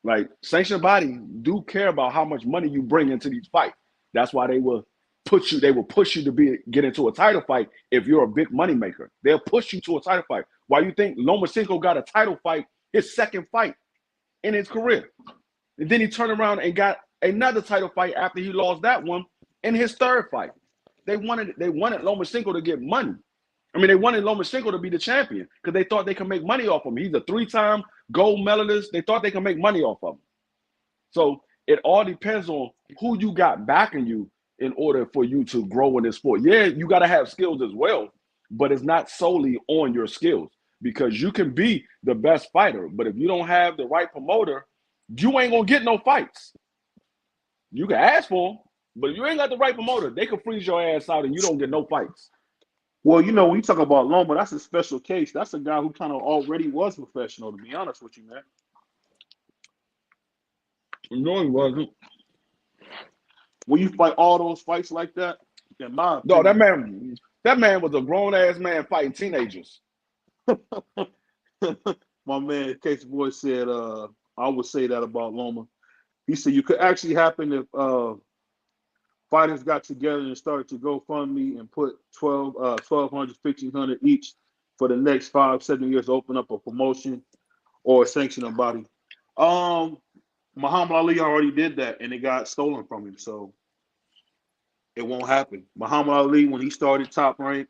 Like, sanctioning body do care about how much money you bring into these fights. That's why they will push you to get into a title fight if you're a big money maker. They'll push you to a title fight. Why you think Lomachenko got a title fight, his second fight in his career? And then he turned around and got another title fight after he lost that one in his third fight. They wanted Lomachenko to get money. I mean, they wanted Lomachenko to be the champion because they thought they could make money off him. He's a 3-time gold medalist. They thought they could make money off of him. So it all depends on who you got backing you in order for you to grow in this sport. Yeah, you got to have skills as well, but it's not solely on your skills, because you can be the best fighter, but if you don't have the right promoter, you ain't going to get no fights. You can ask for them, but if you ain't got the right promoter, they can freeze your ass out and you don't get no fights. Well, you know, when you talk about Loma, that's a special case. That's a guy who kind of already was professional, to be honest with you, man. No, he wasn't. When you fight all those fights like that, in my No, opinion, that man was a grown-ass man fighting teenagers. my man Case Boy said, I would say that about Loma. He said you could actually happen if fighters got together and started to GoFundMe and put 1,200, 1,500 each for the next 5-7 years to open up a promotion or a sanctioning body. Muhammad Ali already did that and it got stolen from him, so it won't happen. Muhammad Ali, when he started Top Rank,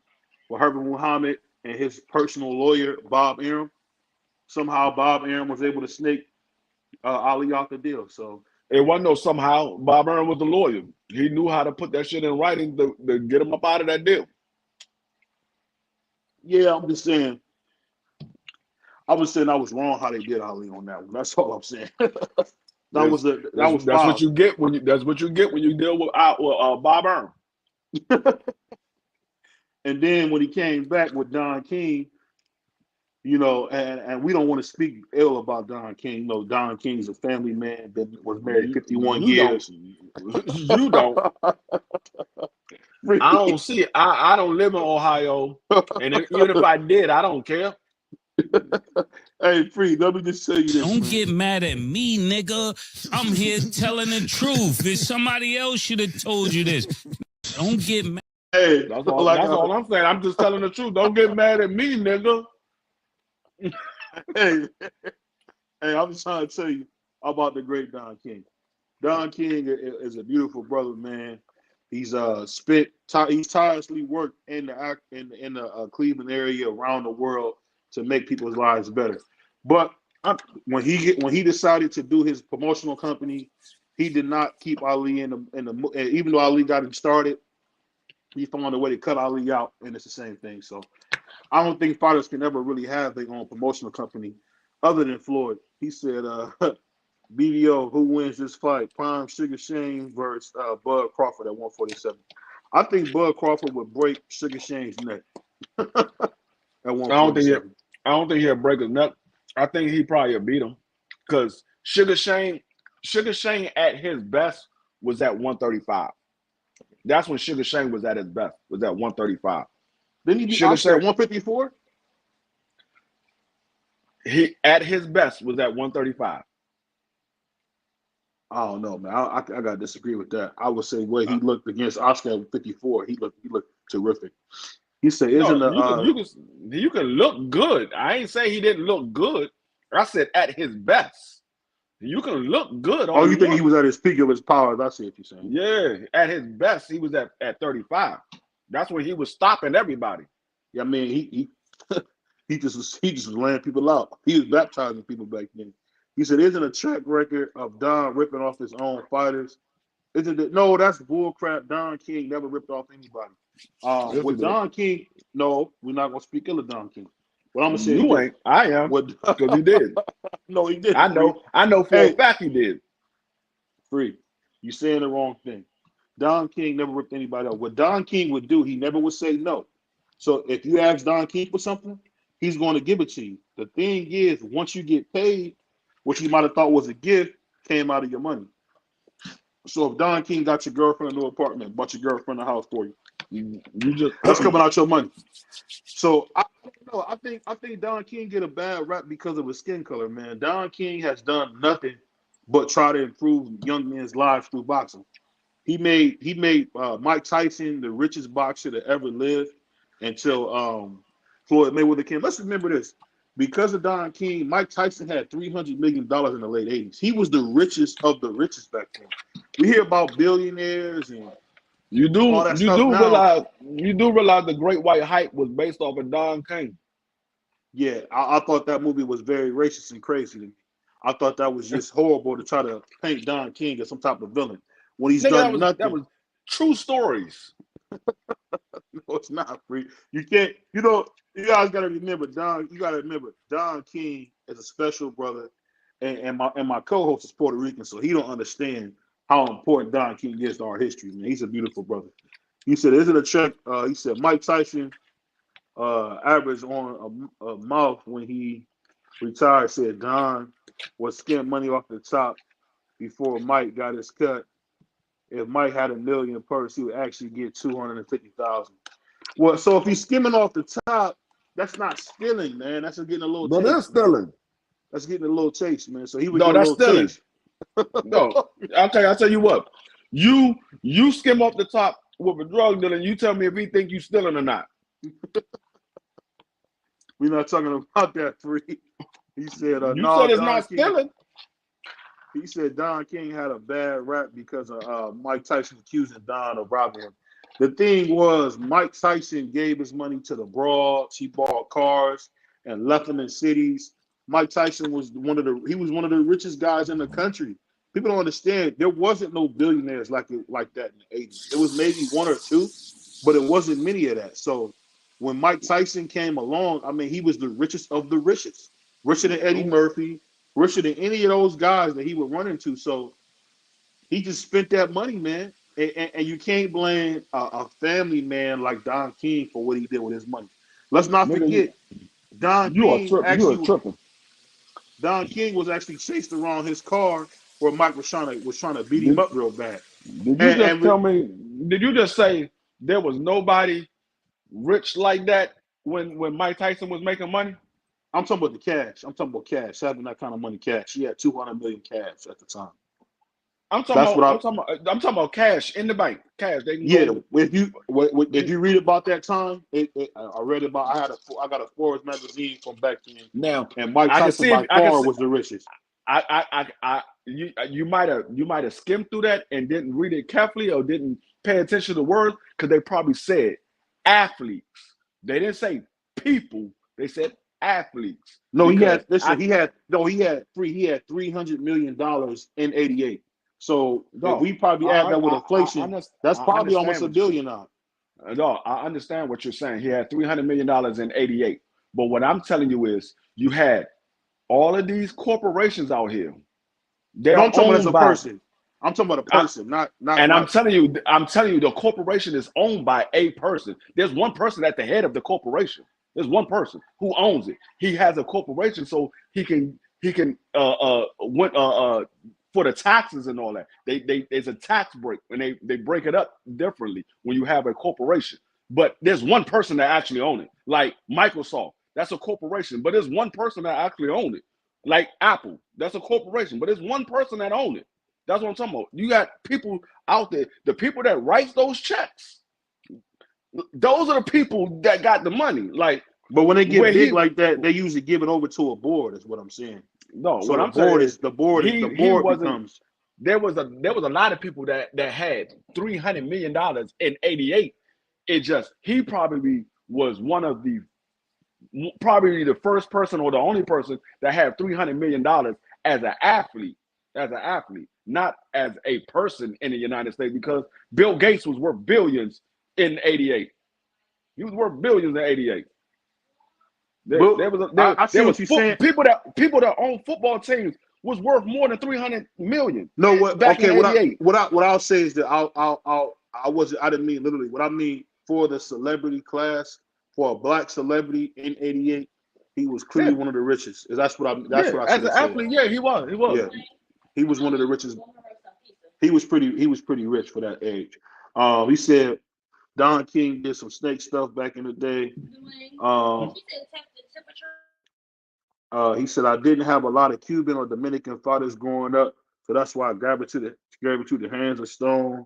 with Herbert Muhammad and his personal lawyer, Bob Arum. Somehow Bob Arum was able to snake Ali out the deal. So It wasn't no somehow. Bob Arum was the lawyer. He knew how to put that shit in writing to get him up out of that deal. yeah, I'm just saying. I was saying I was wrong how they did Ali on that one. That's all I'm saying. that was That's what foul. you get when you deal with Bob Arum. And then when he came back with Don King, and we don't want to speak ill about Don King. Don King's a family man that was married 51 you years. You don't. I don't see it. I don't live in Ohio, and even if I did, I don't care. Hey, Free, let me just tell you this. Don't get mad at me, nigga. I'm here telling the truth. If somebody else should have told you this. Don't get mad. Hey, that's all I'm saying. I'm just telling the truth. Don't get mad at me, nigga. hey, I'm just trying to tell you about the great Don King. Don King is a beautiful brother, man. He's he's tirelessly worked in the Cleveland area, around the world, to make people's lives better. But when he decided to do his promotional company, he did not keep Ali in the even though Ali got him started, he found a way to cut Ali out, and it's the same thing. So I don't think fighters can ever really have their own promotional company other than Floyd. He said, BVO, who wins this fight? Prime Sugar Shane versus Bud Crawford at 147. I think Bud Crawford would break Sugar Shane's neck at 147. I don't think he'll break his neck. I think he probably will beat him, because Sugar Shane at his best was at 135. That's when Sugar Shane was at his best, was at 135. Didn't he beat Oscar at 154? He at his best was at 135. I don't know, man. I gotta disagree with that. I would say where he looked against Oscar at 54, he looked terrific. He said, you can look good. I ain't say he didn't look good. I said at his best. You can look good. You think he was at his peak of his powers? I see what you're saying. Yeah, at his best, he was at 35. That's when he was stopping everybody. Yeah, I mean, he just was laying people out. He was baptizing people back then. He said, "Isn't a track record of Don ripping off his own fighters? Isn't it? No, that's bullcrap. Don King never ripped off anybody. With Don King, no, we're not gonna speak ill of Don King. What I'm gonna say, you ain't. I am, because he did. No, he didn't. I know for a fact he did. Free, you saying the wrong thing. Don King never ripped anybody off. What Don King would do, he never would say no. So if you ask Don King for something, he's going to give it to you. The thing is, once you get paid, what you might have thought was a gift came out of your money. So if Don King got your girlfriend a new apartment, bought your girlfriend a house for you, that's coming out your money. So I don't know. I think Don King get a bad rap because of his skin color, man. Don King has done nothing but try to improve young men's lives through boxing. He made Mike Tyson the richest boxer to ever live until Floyd Mayweather came. Let's remember this. Because of Don King, Mike Tyson had $300 million in the late 80s. He was the richest of the richest back then. We hear about billionaires and you do realize the Great White Hype was based off of Don King. Yeah, I thought that movie was very racist and crazy. I thought that was just horrible to try to paint Don King as some type of villain when he's done nothing. That was true stories. No, it's not free. You can't. You guys got to remember Don. You got to remember Don King is a special brother, and my co-host is Puerto Rican, so he don't understand how important Don King is to our history. Man, he's a beautiful brother. He said, "Isn't a check?" He said Mike Tyson averaged on a mouth when he retired. Said Don was skimp money off the top before Mike got his cut. If Mike had $1 million purse, he would actually get 250,000. Well, so if he's skimming off the top, that's not stealing, man. That's just getting a little. But that's stealing. That's getting a little taste, man. So he would get a little taste. No, I'll tell you what. You skim off the top with a drug dealer, and you tell me if he think you stealing or not. We're not talking about that, Free. He said, you said it's not stealing. He said Don King had a bad rap because of Mike Tyson accusing Don of robbing him. The thing was, Mike Tyson gave his money to the broads. He bought cars and left them in cities. Mike Tyson was one of the richest guys in the country. People don't understand. There wasn't no billionaires like that in the 80s. It was maybe one or two, but it wasn't many of that. So when Mike Tyson came along, I mean, he was the richest of the richest, richer than Eddie Murphy, richer than any of those guys that he would run into. So he just spent that money, man. And you can't blame a family man like Don King for what he did with his money. Let's not forget, Don King tripping. Don King was actually chased around his car where Mike was trying to beat him up real bad. Did you just tell me? Did you just say there was nobody rich like that when Mike Tyson was making money? I'm talking about the cash. I'm talking about cash, having that kind of money cash. He had $200 million cash at the time. I'm talking about cash in the bank. Cash. They can go. If you read about that time, I read about. I got a Forbes magazine from back then. Now, and Mike Tyson by far was the richest. You might have skimmed through that and didn't read it carefully or didn't pay attention to the words because they probably said athletes. They didn't say people. They said athletes. No, he had $300 million in '88. So if we probably add that with inflation, that's probably almost $1 billion now. No, I understand what you're saying. He had $300 million in '88. But what I'm telling you is you had all of these corporations out here. I'm talking about as a person. I'm talking about a person, not. And I'm telling you, the corporation is owned by a person. There's one person at the head of the corporation. There's one person who owns it. He has a corporation, so he can for the taxes and all that. There's a tax break and they break it up differently when you have a corporation. But there's one person that actually owns it. Like Microsoft, that's a corporation, but there's one person that actually owns it. Like Apple, that's a corporation, but there's one person that owns it. That's what I'm talking about. You got people out there, the people that write those checks. Those are the people that got the money. Like, but when they get big like that, they usually give it over to a board. Is what I'm saying. No, so what I'm saying is the board becomes. There was a lot of people that had $300 million in '88. It just he probably was probably the first person or the only person that had $300 million as an athlete, not as a person in the United States, because Bill Gates was worth billions in '88. He was worth billions in '88. People that own football teams was worth more than $300 million. No, what I'll say is that I didn't mean literally. What I mean for the celebrity class, for a black celebrity in '88, he was clearly one of the richest. That's what I as an athlete, yeah, he was. Yeah, he was one of the richest. He was pretty rich for that age. He said Don King did some snake stuff back in the day. He said I didn't have a lot of Cuban or Dominican fathers growing up, so that's why I gravitated to the hands of Stone,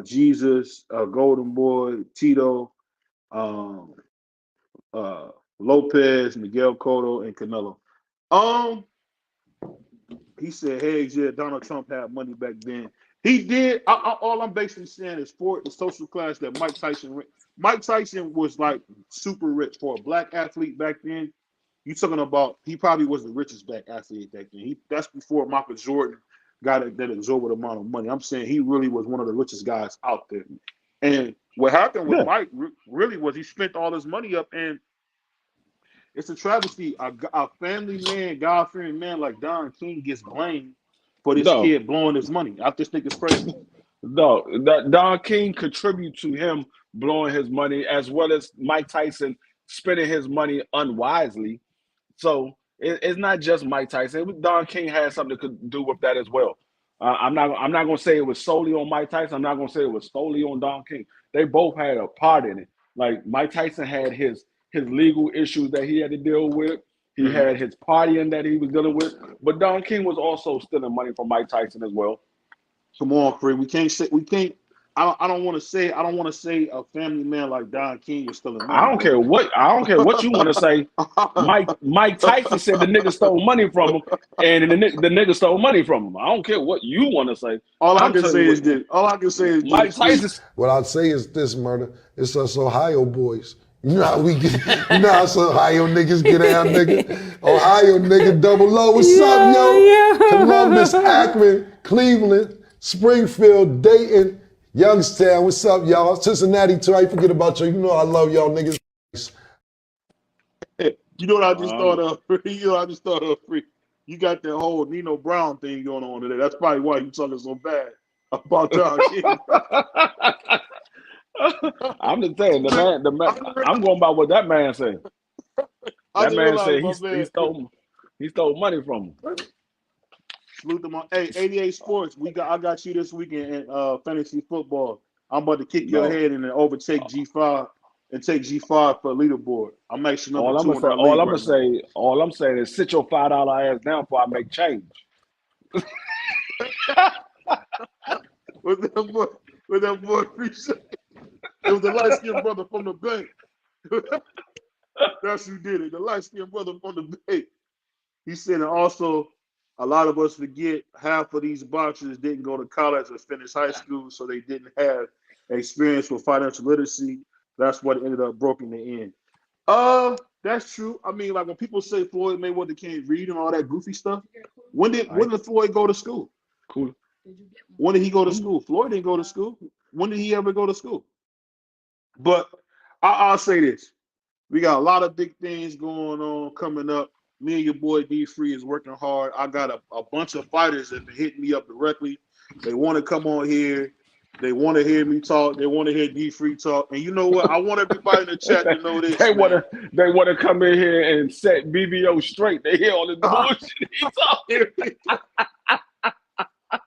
Jesus, Golden Boy, Tito, Lopez, Miguel Cotto, and Canelo. He said, "Hey, yeah, Donald Trump had money back then. He did. All I'm basically saying is for the social class that Mike Tyson was like super rich for a black athlete back then. You talking about he probably was the richest black athlete back then. That's before Michael Jordan got that exorbitant amount of money. I'm saying he really was one of the richest guys out there. And what happened with Mike really was he spent all his money up, and it's a travesty. A family man, God-fearing man like Don King gets blamed for this kid blowing his money. I just think it's crazy. No, Don King contribute to him blowing his money, as well as Mike Tyson spending his money unwisely. So it's not just Mike Tyson. Don King had something to do with that as well. I'm not going to say it was solely on Mike Tyson. I'm not going to say it was solely on Don King. They both had a part in it. Like Mike Tyson had his legal issues that he had to deal with. He had his partying that he was dealing with. But Don King was also stealing money from Mike Tyson as well. Come on, Free. We can't. I don't want to say a family man like Don King is stealing I money, don't but care what you want to say. Mike Tyson said the nigga stole money from him, and the nigga stole money from him. I don't care what you want to say. all I I'm can telling you say is what this. All I can say is Mike this. Free. Tyson. What I'd say is this, murder. It's us Ohio boys. You know how we get, you know how us Ohio niggas get down, nigga. Ohio nigga, double O. What's up, yo? Columbus, Akron, Cleveland, Springfield, Dayton, Youngstown. What's up, y'all? Cincinnati too. I forget about you. You know I love y'all niggas. You know what I just thought of? You know what I just thought of? Free. You got that whole Nino Brown thing going on today. That's probably why you talking so bad about Don King. I'm just saying, the man. I'm going by what that man said. That man said he stole money from him. Salute them on. Hey, 88 Sports. I got you this weekend in fantasy football. I'm about to kick your head in and overtake G5 and take G5 for a leaderboard. I'm actually number 2 in that league All I'm saying is sit your $5 ass down before I make change. With that boy appreciate. It was the light-skinned brother from the bank. That's who did it. The light-skinned brother from the bank. He said, and also, a lot of us forget half of these boxers didn't go to college or finish high school, so they didn't have experience with financial literacy. That's what ended up broken the end. That's true. I mean, like when people say Floyd Mayweather can't read and all that goofy stuff, when did Floyd go to school? Cool. When did he go to school? Floyd didn't go to school. When did he ever go to school? But I'll say this. We got a lot of big things going on coming up. Me and your boy D-Free is working hard. I got a bunch of fighters that been hitting me up directly. They want to come on here. They want to hear me talk. They want to hear D-Free talk. And you know what? I want everybody in the chat to know this. They want to come in here and set BVO straight. They hear all this bullshit he talking.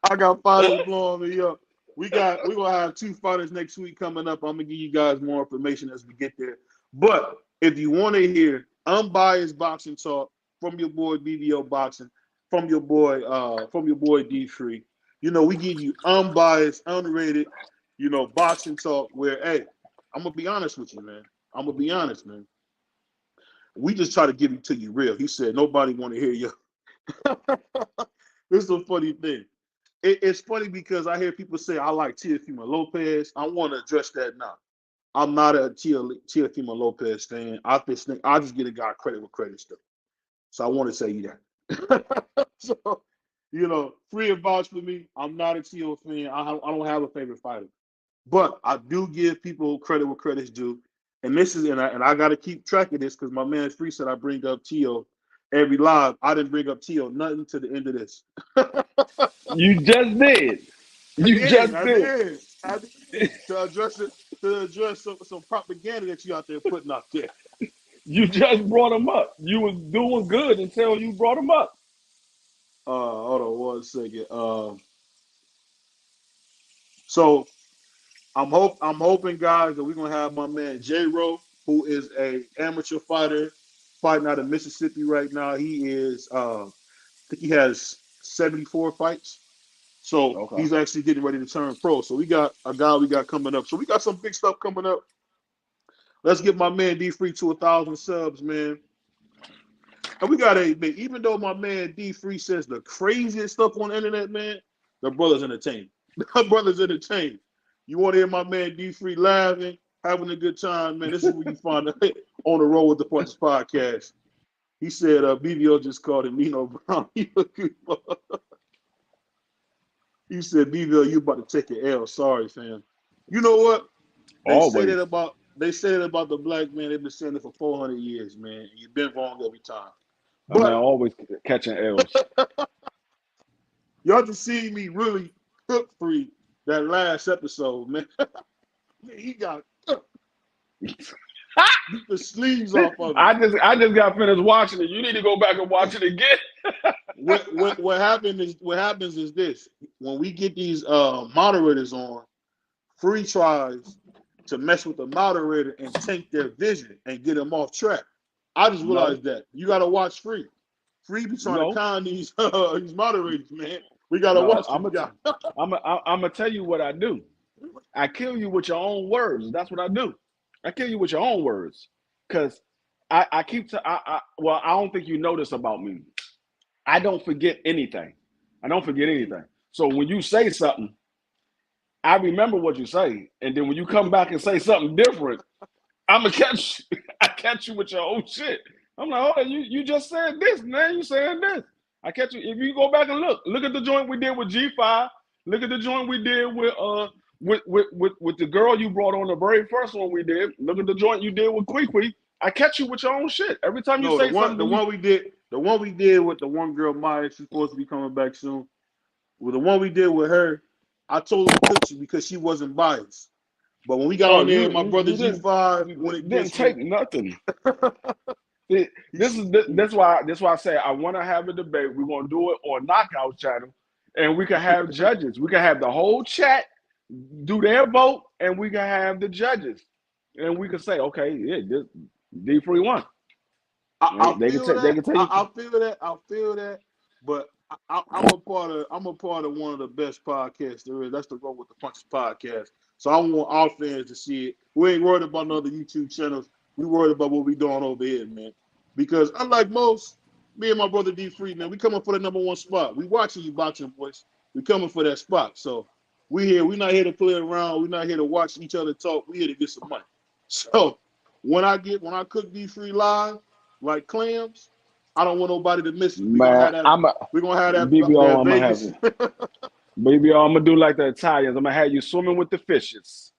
I got fighters blowing me up. We're gonna have 2 fighters next week coming up. I'm gonna give you guys more information as we get there. But if you want to hear unbiased boxing talk from your boy BVO Boxing, from your boy D-Free, you know, we give you unbiased, unrated, you know, boxing talk where, hey, I'm gonna be honest with you, man. I'm gonna be honest, man. We just try to give it to you real. He said nobody want to hear you. This is a funny thing. It's funny because I hear people say I like Teofimo Lopez. I want to address that now. I'm not a Teofimo Lopez fan. I just get a guy credit with credit's due. So I want to say that. So, you know, free advice for me. I'm not a Teo fan. I don't have a favorite fighter, but I do give people credit where credit's due. And this is and I got to keep track of this because my man Free said I bring up Teo every live. I didn't bring up Teo nothing to the end of this. You just did. I did. To address some propaganda that you out there putting out there. You just brought him up. You was doing good until you brought him up. Hold on 1 second. So I'm hoping, guys, that we're gonna have my man J-Ro, who is a amateur fighter, fighting out of Mississippi right now. He is I think he has 74 fights. So he's actually getting ready to turn pro. So we got a guy we got coming up. So we got some big stuff coming up. Let's get my man D-Free to 1,000 subs, man. And we got to admit, even though my man D-Free says the craziest stuff on the internet, man, the brother's entertained. The brother's entertained. You want to hear my man D-Free laughing, having a good time, man, this is where you find it on the Road with the Punches podcast. He said BVO just called him Nino Brown. He said, BVO, you about to take an L. Sorry, fam. You know what? They say that about the black man. They've been saying it for 400 years, man. You've been wrong every time. But man, always catching L's. Y'all just see me really cook free that last episode, man. He got beat the sleeves off of it. I just got finished watching it. You need to go back and watch it again. What happens is this: when we get these moderators on, Free tries to mess with the moderator and take their vision and get them off track. I just realized that you got to watch Free. Free be trying to con these moderators, man. We got to watch them. I'm gonna tell you what I do. I kill you with your own words. That's what I do. I kill you with your own words. Because I keep well, I don't think you know this about me. I don't forget anything. I don't forget anything. So when you say something, I remember what you say. And then when you come back and say something different, I'm gonna catch I catch you with your own shit. I'm like, oh, you just said this, man. You saying this. I catch you. If you go back and look at the joint we did with G5. Look at the joint we did with the girl you brought on the very first one we did. Look at the joint you did with Kwee. I catch you with your own shit. Every time you say something. The one we did with the one girl Maya, she's supposed to be coming back soon. Well, the one we did with her, I told her to cook you because she wasn't biased. But when we got on there, my brother G5, when it didn't take nothing. That's why I say I want to have a debate. We're gonna do it on Knockout Channel, and we can have judges. We can have the whole chat do their vote, and we can have the judges, and we can say, okay, yeah, this D3 won. I feel that, but I'm a part of one of the best podcasts there is. That's the Roll with the Punches podcast. So I want our fans to see it. We ain't worried about other YouTube channels. We worried about what we doing over here, man. Because unlike most, me and my brother D3, man, we coming for the #1 spot. We watching you boxing, boys. We coming for that spot. So we here. We not here to play around. We not here to watch each other talk. We here to get some money. So when I cook D3 live like clams, I don't want nobody to miss it. We're gonna have that BVO, Vegas. BVO, I'm gonna do like the Italians. I'm gonna have you swimming with the fishes.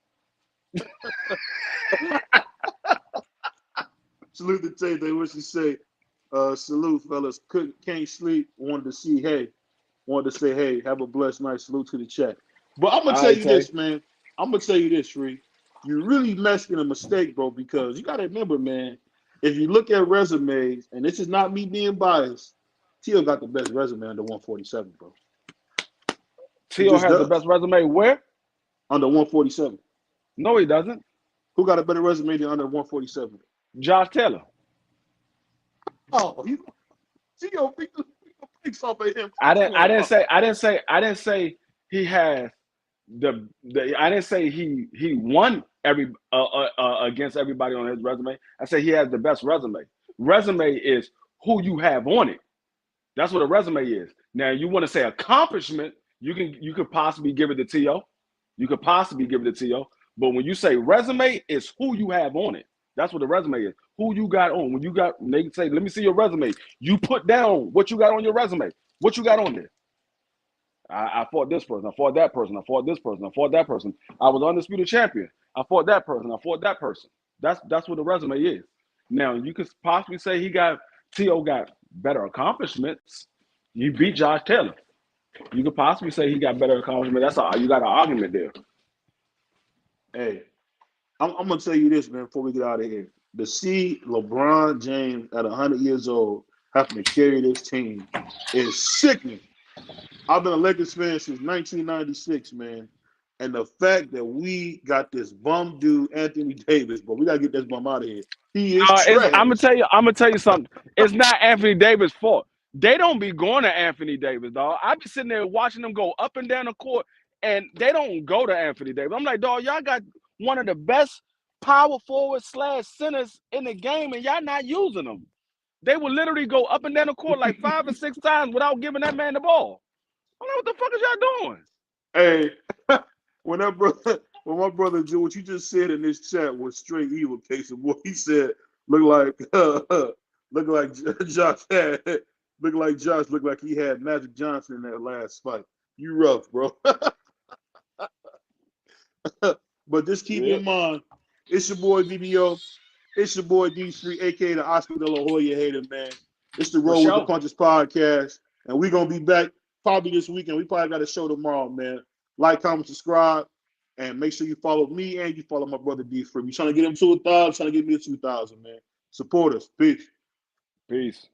Salute to Tay. They wish to say, salute, fellas. Can't sleep. Wanted to say, hey, have a blessed night. Salute to the chat. But I'm gonna tell you this, man. I'm gonna tell you this, Ree. You really making a mistake, bro, because you gotta remember, man, if you look at resumes, and this is not me being biased, Tio got the best resume under 147, bro. Tio has the best resume where? Under 147. No, he doesn't. Who got a better resume than under 147? Josh Taylor. Oh, Tio picks off of him. I didn't say he has the I didn't say he won against everybody on his resume. I say he has the best resume. Resume is who you have on it. That's what a resume is. Now you want to say accomplishment, you could possibly give it to T.O. You could possibly give it to T.O. But when you say resume, it's who you have on it. That's what a resume is. Who you got on. When they say, let me see your resume. You put down what you got on your resume. What you got on there. I fought this person. I fought that person. I fought this person. I fought that person. I was undisputed champion. I fought that person. I fought that person. That's what a resume is. Now, you could possibly say T.O. got better accomplishments. You beat Josh Taylor. You could possibly say he got better accomplishments. That's all. You got an argument there. Hey, I'm going to tell you this, man, before we get out of here. To see LeBron James at 100 years old having to carry this team is sickening. I've been a Lakers fan since 1996, man. And the fact that we got this bum dude, Anthony Davis, but we got to get this bum out of here. He is trash. I'm gonna tell you something. It's not Anthony Davis' fault. They don't be going to Anthony Davis, dog. I be sitting there watching them go up and down the court, and they don't go to Anthony Davis. I'm like, dog, y'all got one of the best power forward / centers in the game, and y'all not using them. They will literally go up and down the court like 5 or 6 times without giving that man the ball. I don't know what the fuck is y'all doing. Hey, when my brother Joe, what you just said in this chat was straight evil case of what he said. Look like Josh looked like he had Magic Johnson in that last fight. You rough, bro. But just keep in mind, it's your boy BVO. It's your boy D3, aka the Oscar De La Hoya hater, man. It's the Roll with the Punches podcast, and we're gonna be back probably this weekend. We probably got a show tomorrow, man. Like, comment, subscribe, and make sure you follow me and you follow my brother D3. You trying to get him to 1,000, trying to get me to 2,000, man. Support us. Peace. Peace.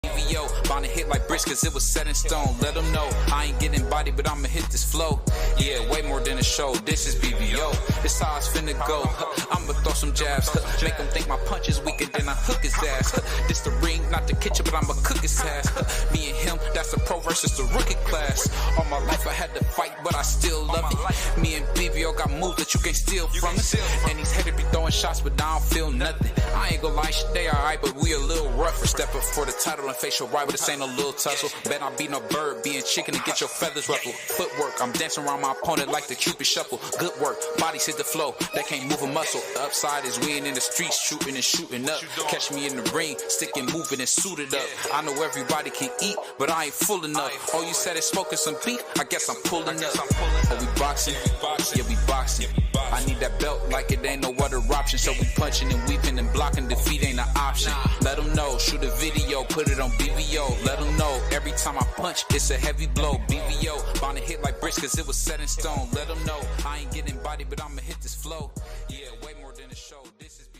BVO, Bound to hit like bricks cause it was set in stone. Let them know I ain't getting body, but I'ma hit this flow. Yeah, way more than a show. This is BVO. This how it's finna go. I'ma throw some jabs. Make them think my punch is weaker than I hook his ass. This the ring, not the kitchen, but I'ma cook his ass. Me and him, that's the pro versus the rookie class. All my life I had to fight, but I still love it. Me and BVO got moves that you can't steal from us. And these haters be throwing shots, but I don't feel nothing. I ain't gonna lie, shit, they alright, but we a little rougher. Step up for the title and facial right, but this ain't no little tussle. Bet I be no bird, being chicken and get your feathers ruffled. Footwork, I'm dancing around my opponent like the Cupid shuffle. Good work, bodies hit the flow, they can't move a muscle. The upside is we ain't in the streets shooting and shooting up. Catch me in the ring, sticking, moving and suited up. I know everybody can eat, but I ain't full enough. Oh, you said it's smoking some beef, I guess I'm pulling up. Oh, we boxing? Yeah, we boxing. I need that belt like it ain't no other option. So we punching and weeping and blocking, defeat ain't an option. Let them know, shoot a video, put it on BVO. Let them know, every time I punch, it's a heavy blow. BVO, bound to hit like bricks cause it was set in stone. Let them know, I ain't getting body, but I'ma hit this flow. Yeah, way more than a show. This is